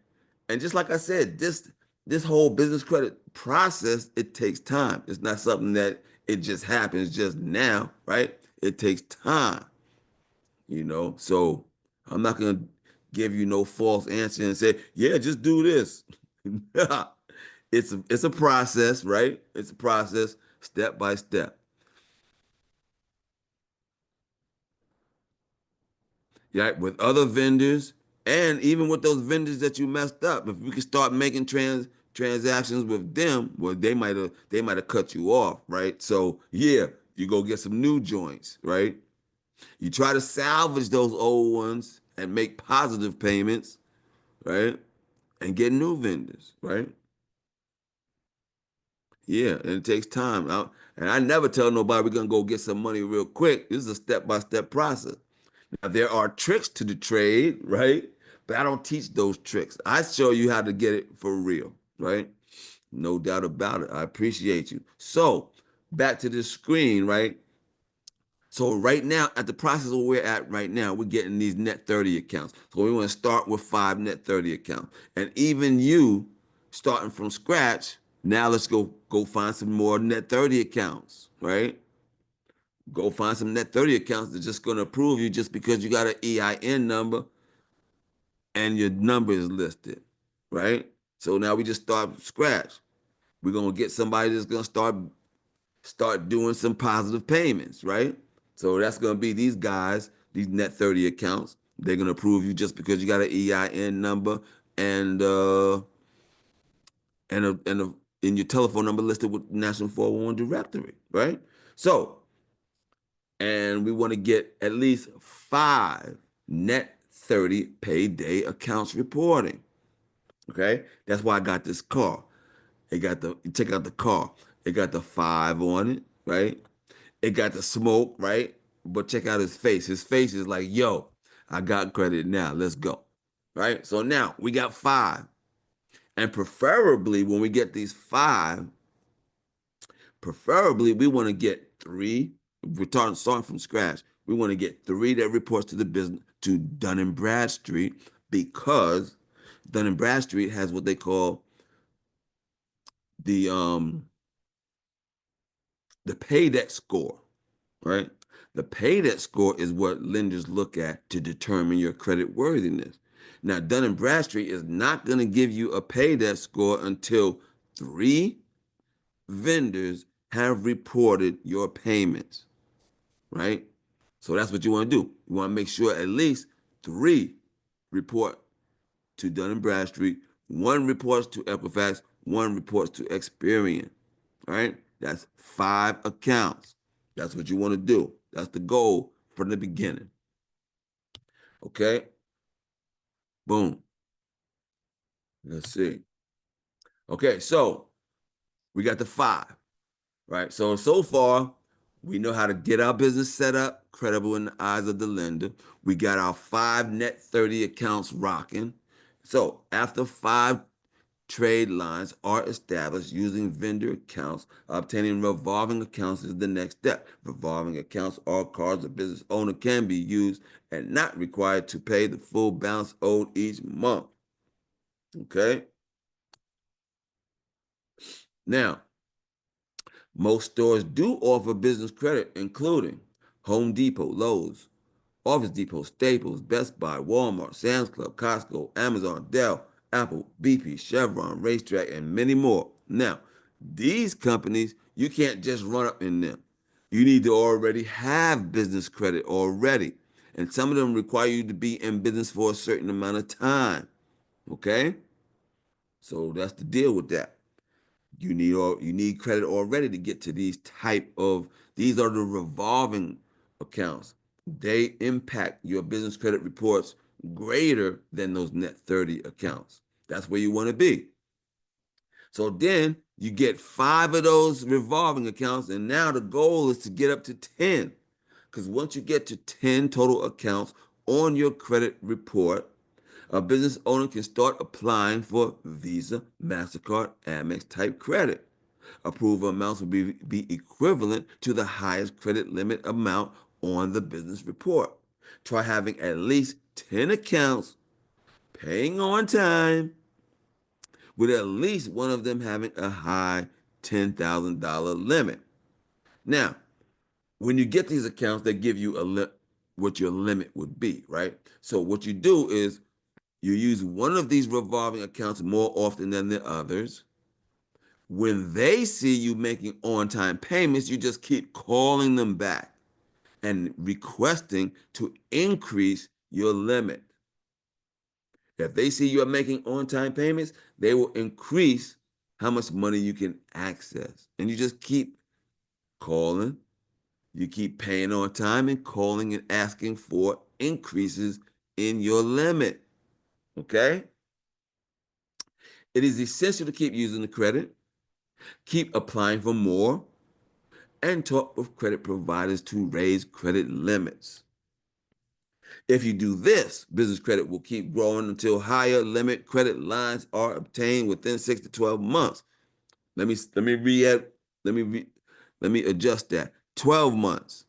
And just like I said, this whole business credit process, it takes time. It's not something that it just happens just now, right? It takes time, you know. So I'm not gonna give you no false answer and say, yeah, just do this. It's a process, right? It's a process, step by step. Yeah, with other vendors and even with those vendors that you messed up. If we can start making transactions with them, well, they might have cut you off, right? So yeah, you go get some new joints, right? You try to salvage those old ones and make positive payments, right? And get new vendors, right? Yeah, and it takes time. And I never tell nobody we're gonna go get some money real quick. This is a step-by-step process. Now, there are tricks to the trade, right? But I don't teach those tricks. I show you how to get it for real, right? No doubt about it. I appreciate you. So back to the screen, right? So right now, at the process where we're at right now, we're getting these net 30 accounts. So we want to start with 5 net 30 accounts. And even you starting from scratch, now let's go find some more net 30 accounts, right? Go find some net 30 accounts that's just going to approve you just because you got an EIN number and your number is listed, right? So now we just start from scratch. We're going to get somebody that's going to start doing some positive payments, right? So that's going to be these guys, these net 30 accounts. They're going to approve you just because you got an EIN number and and your telephone number listed with National 411 directory, right? So and we want to get at least 5 net 30 payday accounts reporting. Okay, that's why I got this car. You check out the car. It got the 5 on it, right? It got the smoke, right? But check out his face. His face is like, yo, I got credit now. Let's go. Right? So now we got 5. And preferably when we get these 5, preferably we want to get 3. If we're starting from scratch, we want to get 3 that reports to the business to Dun and Bradstreet, because Dun and Bradstreet has what they call the pay debt score, right? The pay debt score is what lenders look at to determine your credit worthiness. Now, Dun and Bradstreet is not going to give you a pay debt score until 3 vendors have reported your payments, right? So that's what you want to do. You want to make sure at least 3 report to Dun and Bradstreet, 1 reports to Equifax, 1 reports to Experian. All right, that's 5 accounts. That's what you want to do. That's the goal from the beginning. Okay, boom. Let's see. Okay, so we got the 5, right? So far, we know how to get our business set up, credible in the eyes of the lender. We got our 5 net 30 accounts rocking. So after 5 trade lines are established using vendor accounts, obtaining revolving accounts is the next step. Revolving accounts are cards a business owner can be used and not required to pay the full balance owed each month. Okay? Now, most stores do offer business credit, including Home Depot, Lowe's, Office Depot, Staples, Best Buy, Walmart, Sam's Club, Costco, Amazon, Dell, Apple, BP, Chevron, Racetrack, and many more. Now, these companies, you can't just run up in them. You need to already have business credit already. And some of them require you to be in business for a certain amount of time. Okay? So that's the deal with that. You need credit already to get to these are the revolving accounts. They impact your business credit reports greater than those net 30 accounts. That's where you want to be. So then you get 5 of those revolving accounts, and now the goal is to get up to 10. Because once you get to 10 total accounts on your credit report, a business owner can start applying for Visa, MasterCard, Amex type credit. Approval amounts will be equivalent to the highest credit limit amount on the business report. Try having at least 10 accounts, paying on time, with at least one of them having a high $10,000 limit. Now, when you get these accounts, they give you what your limit would be, right? So what you do is you use one of these revolving accounts more often than the others. When they see you making on-time payments, you just keep calling them back and requesting to increase your limit. If they see you're making on-time payments, they will increase how much money you can access. And you just keep calling, you keep paying on time and calling and asking for increases in your limit. Okay? It is essential to keep using the credit, keep applying for more, and talk with credit providers to raise credit limits. If you do this, business credit will keep growing until higher limit credit lines are obtained within 6 to 12 months. Let me re, let me adjust that. 12 months.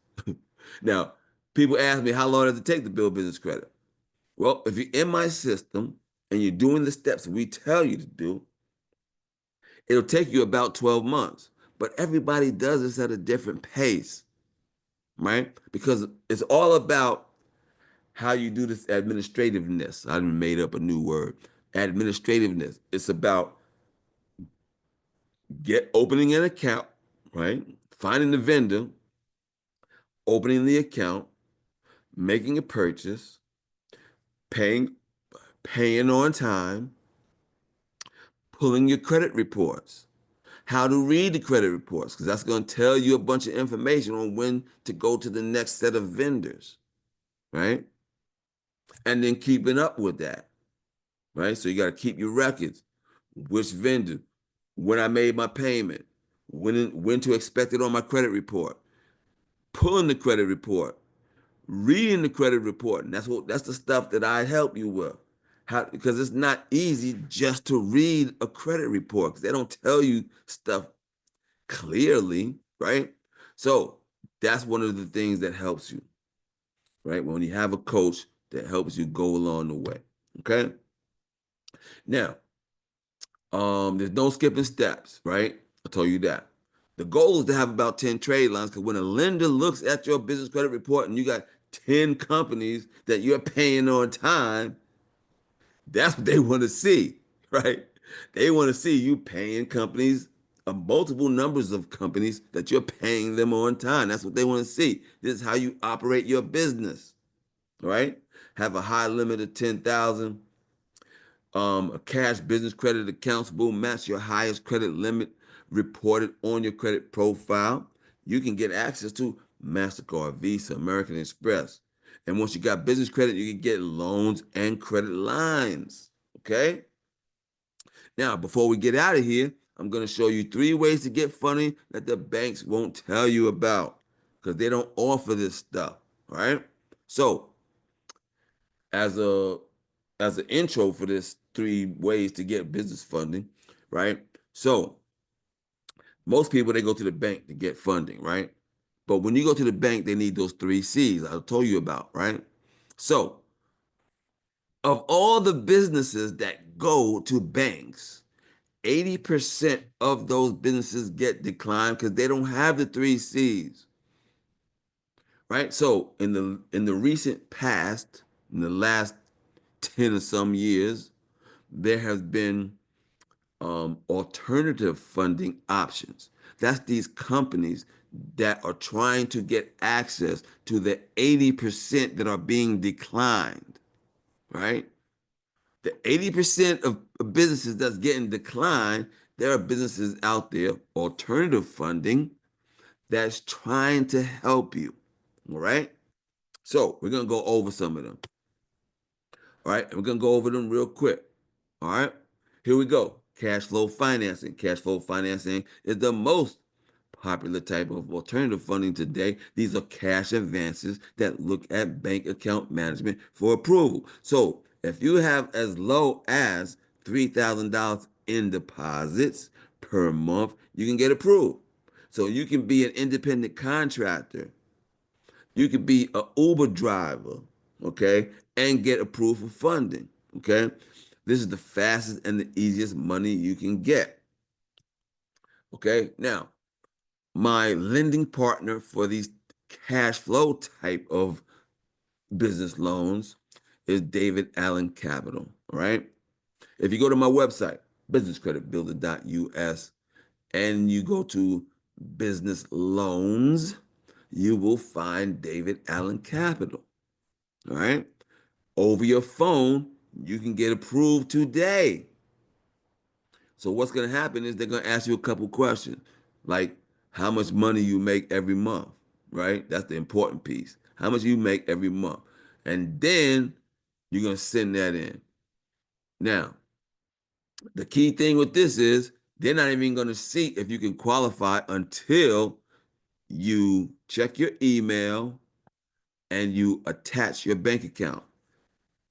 Now, people ask me, how long does it take to build business credit? Well, if you're in my system and you're doing the steps we tell you to do, it'll take you about 12 months. But everybody does this at a different pace, right? Because it's all about how you do this administrativeness. I made up a new word. Administrativeness. It's about opening an account, right? Finding the vendor, opening the account, making a purchase, paying paying on time, pulling your credit reports, how to read the credit reports, because that's going to tell you a bunch of information on when to go to the next set of vendors, right? And then keeping up with that, right? So you got to keep your records. Which vendor, when I made my payment, when to expect it on my credit report, pulling the credit report, reading the credit report. And that's the stuff that I help you with. How, because it's not easy just to read a credit report because they don't tell you stuff clearly, right? So that's one of the things that helps you, right? When you have a coach that helps you go along the way. Okay. Now, there's no skipping steps, right? I told you that. The goal is to have about 10 trade lines because when a lender looks at your business credit report and you got 10 companies that you're paying on time, that's what they want to see, right? They want to see you paying companies, multiple numbers of companies that you're paying them on time. That's what they want to see. This is how you operate your business, right? Have a high limit of 10,000. A cash business credit accounts will match your highest credit limit reported on your credit profile. You can get access to MasterCard, Visa, American Express. And once you got business credit, you can get loans and credit lines. Okay? Now, before we get out of here, I'm going to show you 3 ways to get funding that the banks won't tell you about because they don't offer this stuff. All right? So, as a as an intro for this 3 ways to get business funding, right? So most people they go to the bank to get funding, right? But when you go to the bank, they need those 3 C's I told you about, right? So of all the businesses that go to banks, 80% of those businesses get declined because they don't have the 3 C's, right? So in the recent past, in the last 10 or some years, there has been alternative funding options. That's these companies that are trying to get access to the 80% that are being declined, right? The 80% of businesses that's getting declined, there are businesses out there, alternative funding, that's trying to help you, all right? So we're going to go over some of them. All right, and we're gonna go over them real quick. All right, here we go. Cash flow financing. Cash flow financing is the most popular type of alternative funding today. These are cash advances that look at bank account management for approval. So if you have as low as $3,000 in deposits per month, you can get approved. So you can be an independent contractor. You could be an Uber driver, okay, and get approved for funding, okay? This is the fastest and the easiest money you can get, okay? Now, my lending partner for these cash flow type of business loans is David Allen Capital, all right? If you go to my website, businesscreditbuilder.us, and you go to business loans, you will find David Allen Capital. All right. Over your phone, you can get approved today. So what's going to happen is they're going to ask you a couple questions, like how much money you make every month, right? That's the important piece. How much you make every month. And then you're going to send that in. Now, the key thing with this is they're not even going to see if you can qualify until you check your email and you attach your bank account.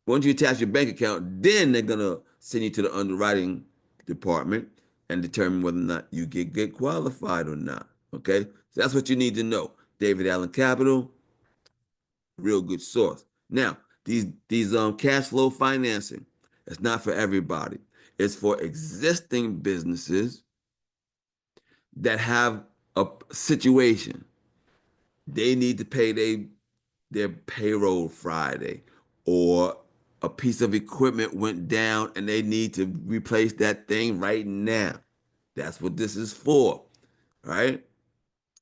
Once you attach your bank account, then they're gonna send you to the underwriting department and determine whether or not you get qualified or not. Okay, so that's what you need to know. David Allen Capital, real good source. Now, these cash flow financing, it's not for everybody. It's for existing businesses that have a situation. They need to pay their payroll Friday, or a piece of equipment went down and they need to replace that thing right now. That's what this is for, right?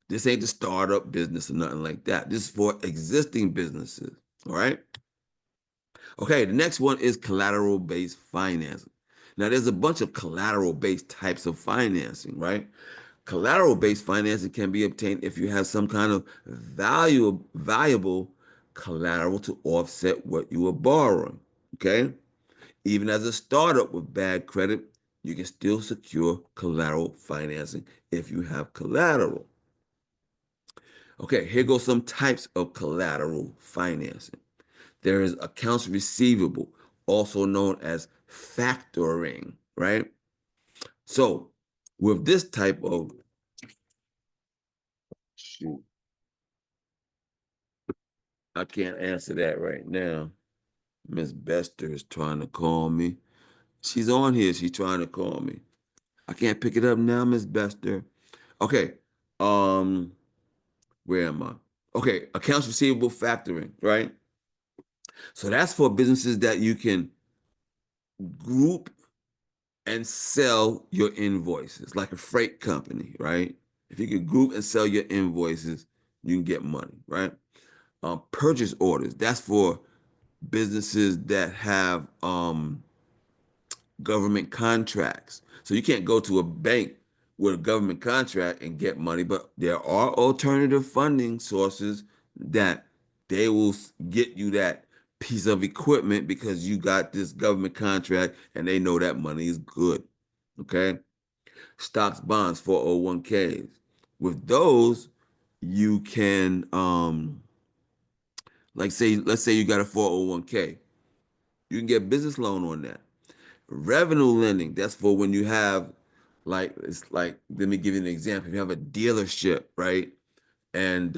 This ain't the startup business or nothing like that. This is for existing businesses, all right? Okay, the next one is collateral-based financing. Now, there's a bunch of collateral-based types of financing, right? Collateral-based financing can be obtained if you have some kind of valuable collateral to offset what you are borrowing, okay? Even as a startup with bad credit, you can still secure collateral financing if you have collateral. Okay, here goes some types of collateral financing. There is accounts receivable, also known as factoring, right? So, with this type of, shoot, I can't answer that right now. Miss Bester is trying to call me. She's on here. She's trying to call me. I can't pick it up now, Miss Bester. Okay. Um, where am I? Okay, accounts receivable factoring, right? So that's for businesses that you can group and sell your invoices, like a freight company, right? If you can group and sell your invoices, you can get money, right? Purchase orders, that's for businesses that have government contracts. So you can't go to a bank with a government contract and get money, but there are alternative funding sources that they will get you that piece of equipment because you got this government contract and they know that money is good. Okay? Stocks, bonds, 401ks. With those, you can let's say you got a 401k. You can get business loan on that. Revenue lending, that's for when you have, like, it's like, let me give you an example. If you have a dealership, right? And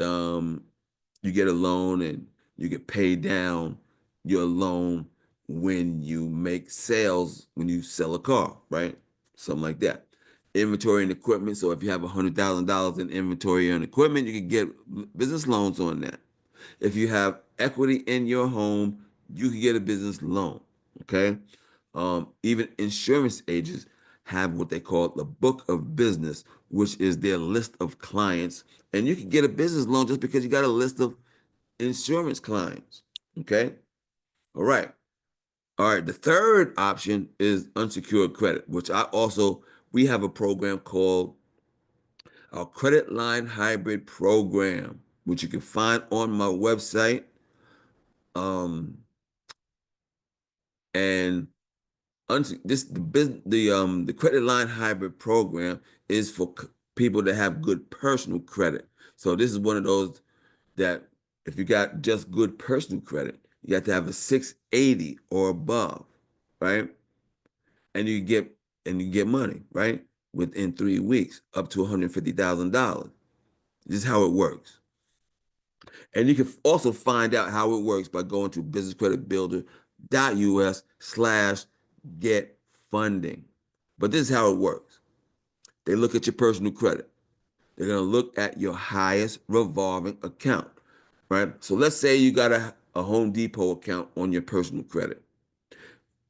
you get a loan and you get paid down your loan when you make sales, when you sell a car, right? Something like that. Inventory and equipment. So if you have $100,000 in inventory and equipment, you can get business loans on that. If you have equity in your home, you can get a business loan. Okay. Even insurance agents have what they call the book of business, which is their list of clients. And you can get a business loan just because you got a list of insurance clients. Okay. All right. All right. The third option is unsecured credit, which we have a program called our credit line hybrid program, which you can find on my website. Um, and this the credit line hybrid program is for people that have good personal credit. So this is one of those that if you got just good personal credit, you have to have a 680 or above, right? And you get money, right? Within 3 weeks, up to $150,000. This is how it works. And you can also find out how it works by going to businesscreditbuilder.us/get funding. But this is how it works. They look at your personal credit. They're going to look at your highest revolving account, right? So let's say you got a Home Depot account on your personal credit.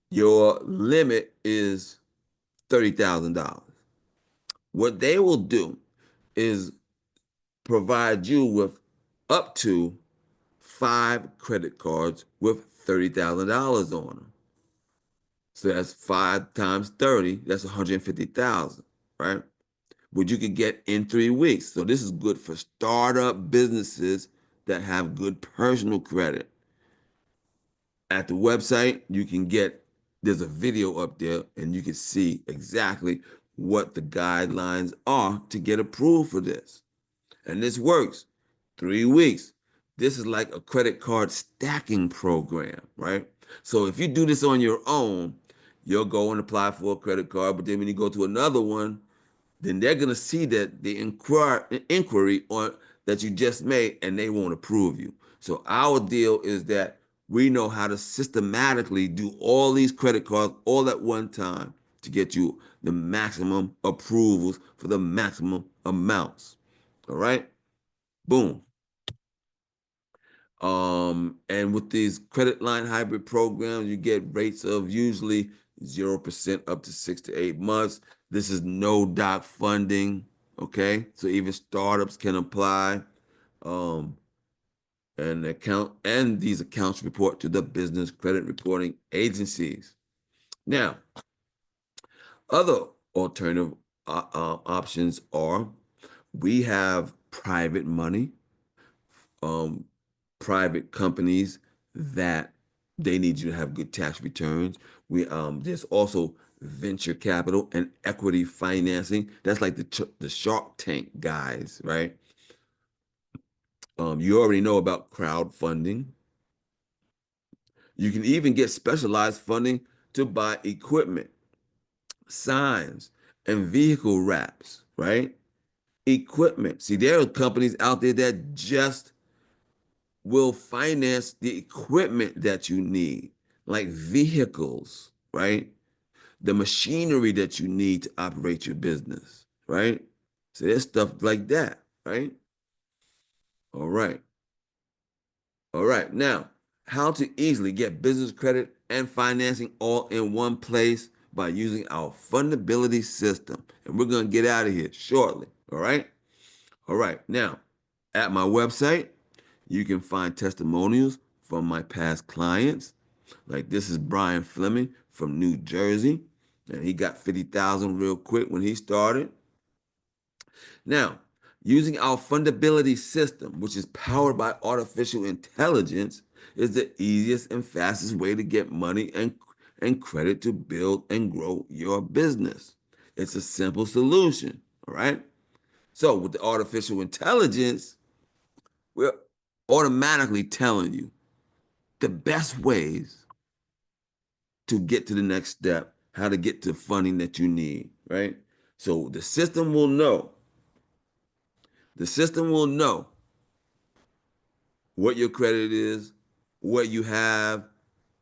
Your limit is $30,000. What they will do is provide you with up to 5 credit cards with $30,000 on them. So that's 5 times 30, that's 150,000, right? Which you could get in 3 weeks. So this is good for startup businesses that have good personal credit. At the website, there's a video up there and you can see exactly what the guidelines are to get approved for this. And this works. 3 weeks. This is like a credit card stacking program, right? So if you do this on your own, you'll go and apply for a credit card, but then when you go to another one, then they're gonna see that the inquiry on that you just made, and they won't approve you. So our deal is that we know how to systematically do all these credit cards all at one time to get you the maximum approvals for the maximum amounts. All right? Boom. And with these credit line hybrid programs, you get rates of usually 0% up to 6 to 8 months. This is no doc funding, okay? So even startups can apply. Um, and these accounts report to the business credit reporting agencies. Now, Other alternative options are we have private money, um, private companies that they need you to have good tax returns. There's also venture capital and equity financing. That's like the Shark Tank guys, right? You already know about crowdfunding. You can even get specialized funding to buy equipment, signs, and vehicle wraps, right? Equipment. See, there are companies out there that just will finance the equipment that you need, like vehicles, right? The machinery that you need to operate your business, right? So there's stuff like that, right? All right. All right. Now, how to easily get business credit and financing all in one place by using our fundability system. And we're going to get out of here shortly. All right. All right. Now, at my website, you can find testimonials from my past clients. Like this is Brian Fleming from New Jersey, and he got 50,000 real quick when he started. Now, using our fundability system, which is powered by artificial intelligence, is the easiest and fastest way to get money and credit to build and grow your business. It's a simple solution, all right? So with the artificial intelligence, we're automatically telling you the best ways to get to the next step, how to get to funding that you need, right? So the system will know what your credit is, what you have,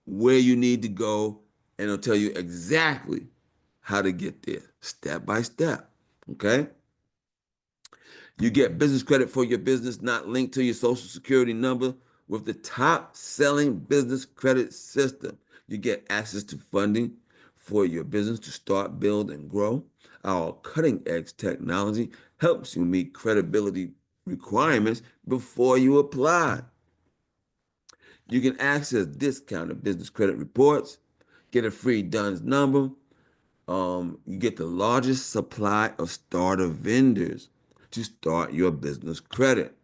where you need to go, and it'll tell you exactly how to get there, step by step, okay? You get business credit for your business not linked to your social security number with the top selling business credit system. You get access to funding for your business to start, build, and grow. Our cutting edge technology helps you meet credibility requirements before you apply. You can access discounted business credit reports, get a free DUNS number. You get the largest supply of starter vendors to start your business credit.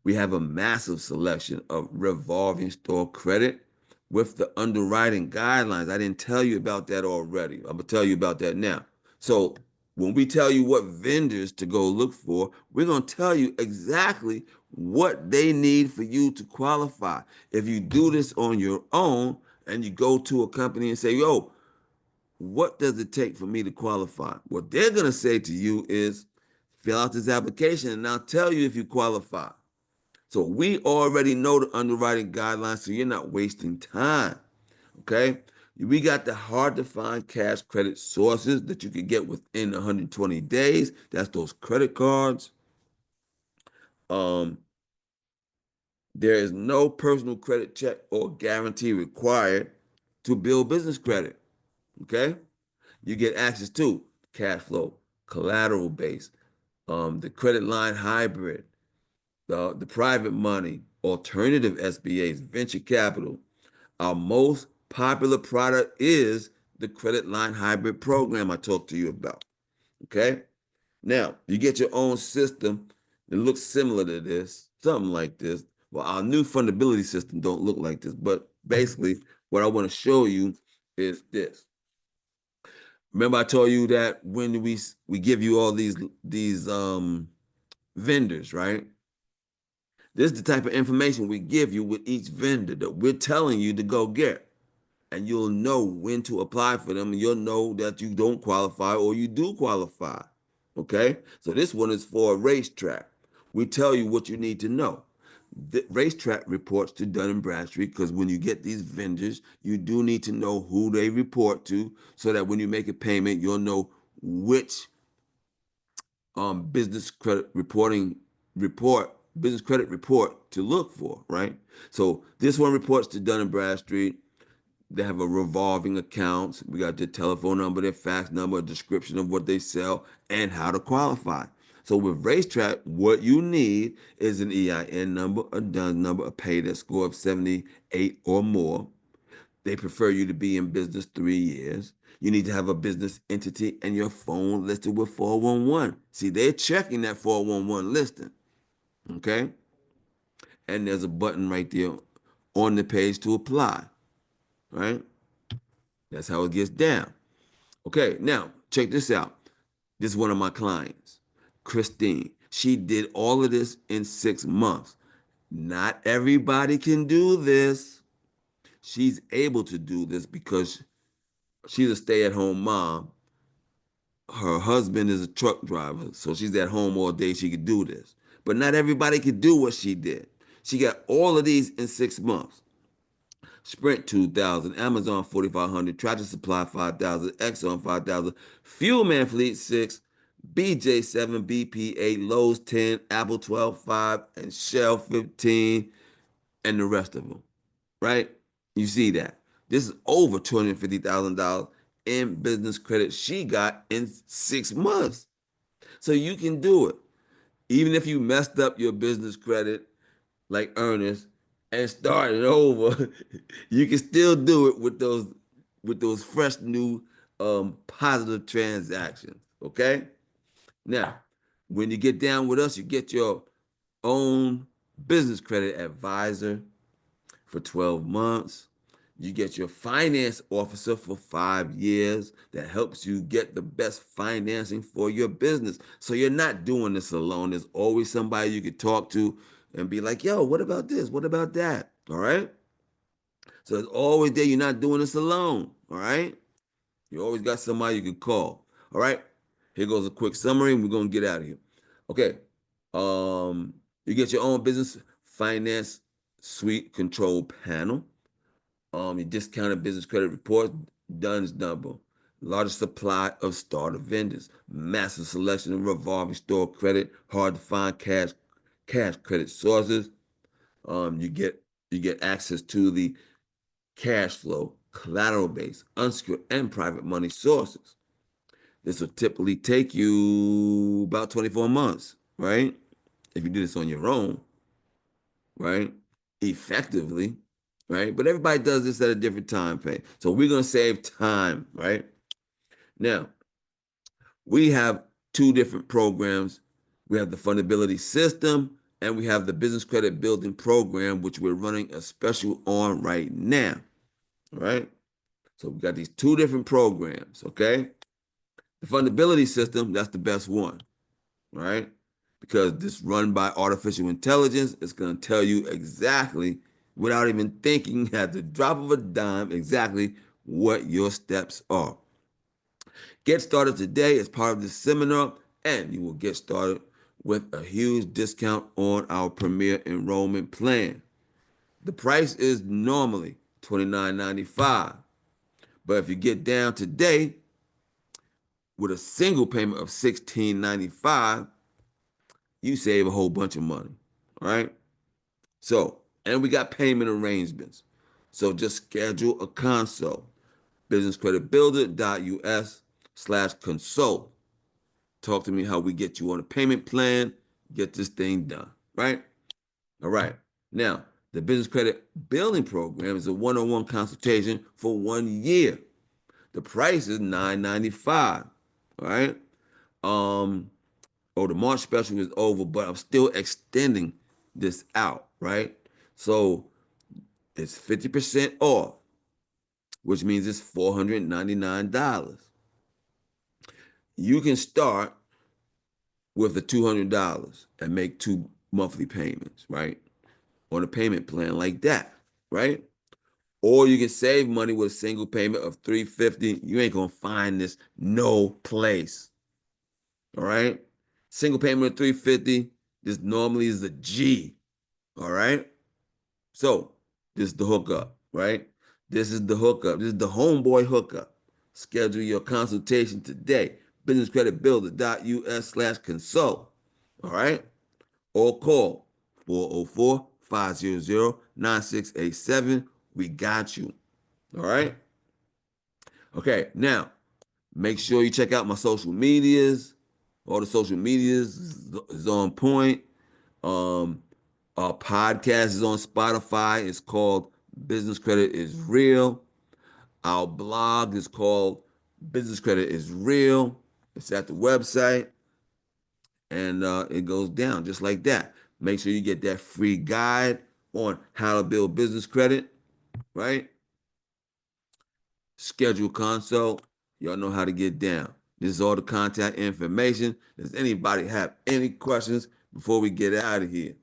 We have a massive selection of revolving store credit with the underwriting guidelines. I didn't tell you about that already. I'm gonna tell you about that now. So when we tell you what vendors to go look for, we're gonna tell you exactly what they need for you to qualify. If you do this on your own and you go to a company and say, yo, what does it take for me to qualify? What they're gonna say to you is fill out this application and I'll tell you if you qualify. So we already know the underwriting guidelines, so you're not wasting time. Okay? We got the hard to find cash credit sources that you can get within 120 days. That's those credit cards. Um, there is no personal credit check or guarantee required to build business credit. Okay? You get access to cash flow, collateral base, the credit line hybrid, the private money, alternative SBAs, venture capital. Our most popular product is the credit line hybrid program I talked to you about. Okay? Now, you get your own system that looks similar to this, something like this. Well, our new fundability system don't look like this, but basically what I want to show you is this. Remember I told you that when we give you all these vendors, right? This is the type of information we give you with each vendor that we're telling you to go get. And you'll know when to apply for them, and you'll know that you don't qualify or you do qualify. Okay? So this one is for a racetrack. We tell you what you need to know. The racetrack reports to Dun& and Bradstreet because when you get these vendors, you do need to know who they report to so that when you make a payment, you'll know which business credit business credit report to look for, right? So this one reports to Dun& and Bradstreet. They have a revolving accounts. We got their telephone number, their fax number, a description of what they sell, and how to qualify. So with Racetrack, what you need is an EIN number, a DUNS number, a pay score of 78 or more. They prefer you to be in business 3 years. You need to have a business entity and your phone listed with 411. See, they're checking that 411 listing, okay? And there's a button right there on the page to apply, right? That's how it gets down. Okay, now check this out. This is one of my clients, Christine. She did all of this in 6 months. Not everybody can do this. She's able to do this because she's a stay-at-home mom. Her husband is a truck driver, so she's at home all day. She could do this. But not everybody could do what she did. She got all of these in 6 months. Sprint 2,000, Amazon 4,500, Tractor Supply 5,000, Exxon 5,000, Fuel Man Fleet 6, BJ 7, BP 8, Lowe's 10, Apple 12, 5, and Shell 15, and the rest of them, right? You see that. This is over $250,000 in business credit she got in 6 months. So you can do it. Even if you messed up your business credit like Ernest and started over, you can still do it with those fresh new positive transactions. Okay? Now, when you get down with us, you get your own business credit advisor for 12 months. You get your finance officer for 5 years that helps you get the best financing for your business. So you're not doing this alone. There's always somebody you could talk to and be like, yo, what about this? What about that? All right. So it's always there. You're not doing this alone. All right. You always got somebody you can call. All right. Here goes a quick summary, and we're gonna get out of here. Okay. You get your own business finance suite control panel. Your discounted business credit report, done is double. Largest supply of starter vendors, massive selection of revolving store credit, hard to find cash credit sources. You get access to the cash flow, collateral based, unsecured, and private money sources. This will typically take you about 24 months, right? If you do this on your own, right? Effectively, right? But everybody does this at a different time frame. So we're going to save time, right? Now, we have two different programs. We have the fundability system and we have the business credit building program, which we're running a special on right now, all right? So we got these two different programs, okay? The fundability system, that's the best one, right? Because this run by artificial intelligence is going to tell you exactly, without even thinking, at the drop of a dime, exactly what your steps are. Get started today as part of this seminar, and you will get started with a huge discount on our premier enrollment plan. The price is normally $29.95, but if you get down today with a single payment of $16.95, you save a whole bunch of money, all right? So, and we got payment arrangements. So just schedule a consult. businesscreditbuilder.us/consult. Talk to me how we get you on a payment plan, get this thing done, right? All right. Now, the business credit building program is a one-on-one consultation for 1 year. The price is $9.95, all right? The March special is over, but I'm still extending this out, right? So it's 50% off, which means it's $499. You can start with the $200 and make two monthly payments, right? On a payment plan like that, right? Or you can save money with a single payment of $350. You ain't gonna find this no place. All right? Single payment of $350. This normally is a G. All right? So this is the hookup, right? This is the hookup. This is the homeboy hookup. Schedule your consultation today. businesscreditbuilder.us/consult. All right? Or call 404-500-9687. We got you. All right? Okay, now make sure you check out my social medias. All the social medias is on point. Um, our podcast is on Spotify. It's called Business Credit is Real. Our blog is called Business credit is real. It's at the website, and it goes down just like that. Make sure you get that free guide on how to build business credit, right? Schedule consult. Y'all know how to get down. This is all the contact information. Does anybody have any questions before we get out of here?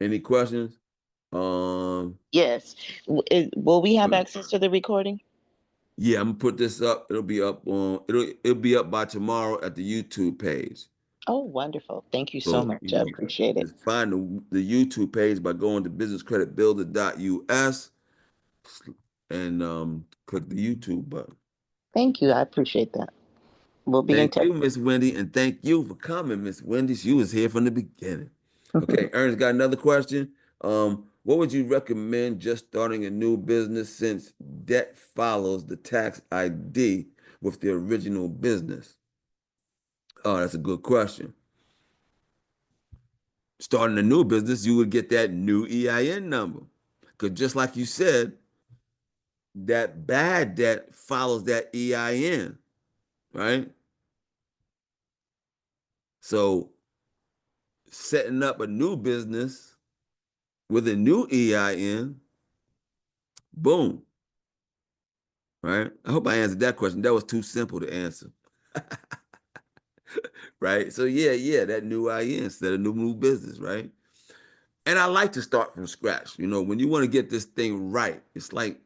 Any questions? Yes. Will we have Uh, access to the recording? yeah, I'm gonna put this up. It'll be up by tomorrow at the YouTube page. Oh, wonderful. Thank you so So, much. I appreciate it. just find the YouTube page by going to businesscreditbuilder.us and click the YouTube button. Thank you. I appreciate that. We'll be in Thank touch. you, Miss Wendy, and thank you for coming, Miss Wendy. She was here from the beginning. Okay, Ernest got another question. What would you recommend just starting a new business since debt follows the tax ID with the original business? Oh, that's a good question. Starting a new business, you would get that new EIN number. Because just like you said, that bad debt follows that EIN, right? So setting up a new business with a new EIN, boom, right? I hope I answered that question. That was too simple to answer, right? So yeah, that new IN instead of new business, right? And I like to start from scratch. You know, when you want to get this thing right, it's like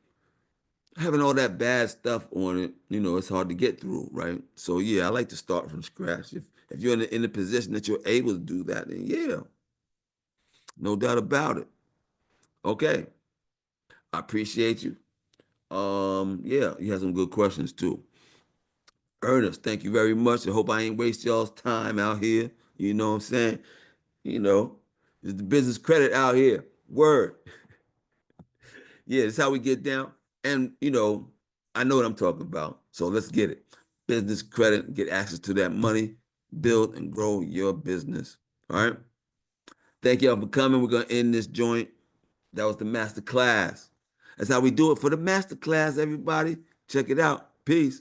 having all that bad stuff on it. You know, it's hard to get through, right? So yeah, I like to start from scratch. If you're in the position that you're able to do that, then yeah, no doubt about it. Okay, I appreciate you. Yeah, you have some good questions too. Ernest, thank you very much. I hope I ain't waste y'all's time out here. You know what I'm saying? You know, it's the business credit out here. Word. Yeah, that's how we get down. And, I know what I'm talking about. So let's get it. Business credit, get access to that money, build and grow your business. All right. Thank y'all for coming. We're going to end this joint. That was the master class. That's how we do it for the master class, everybody. Check it out. Peace.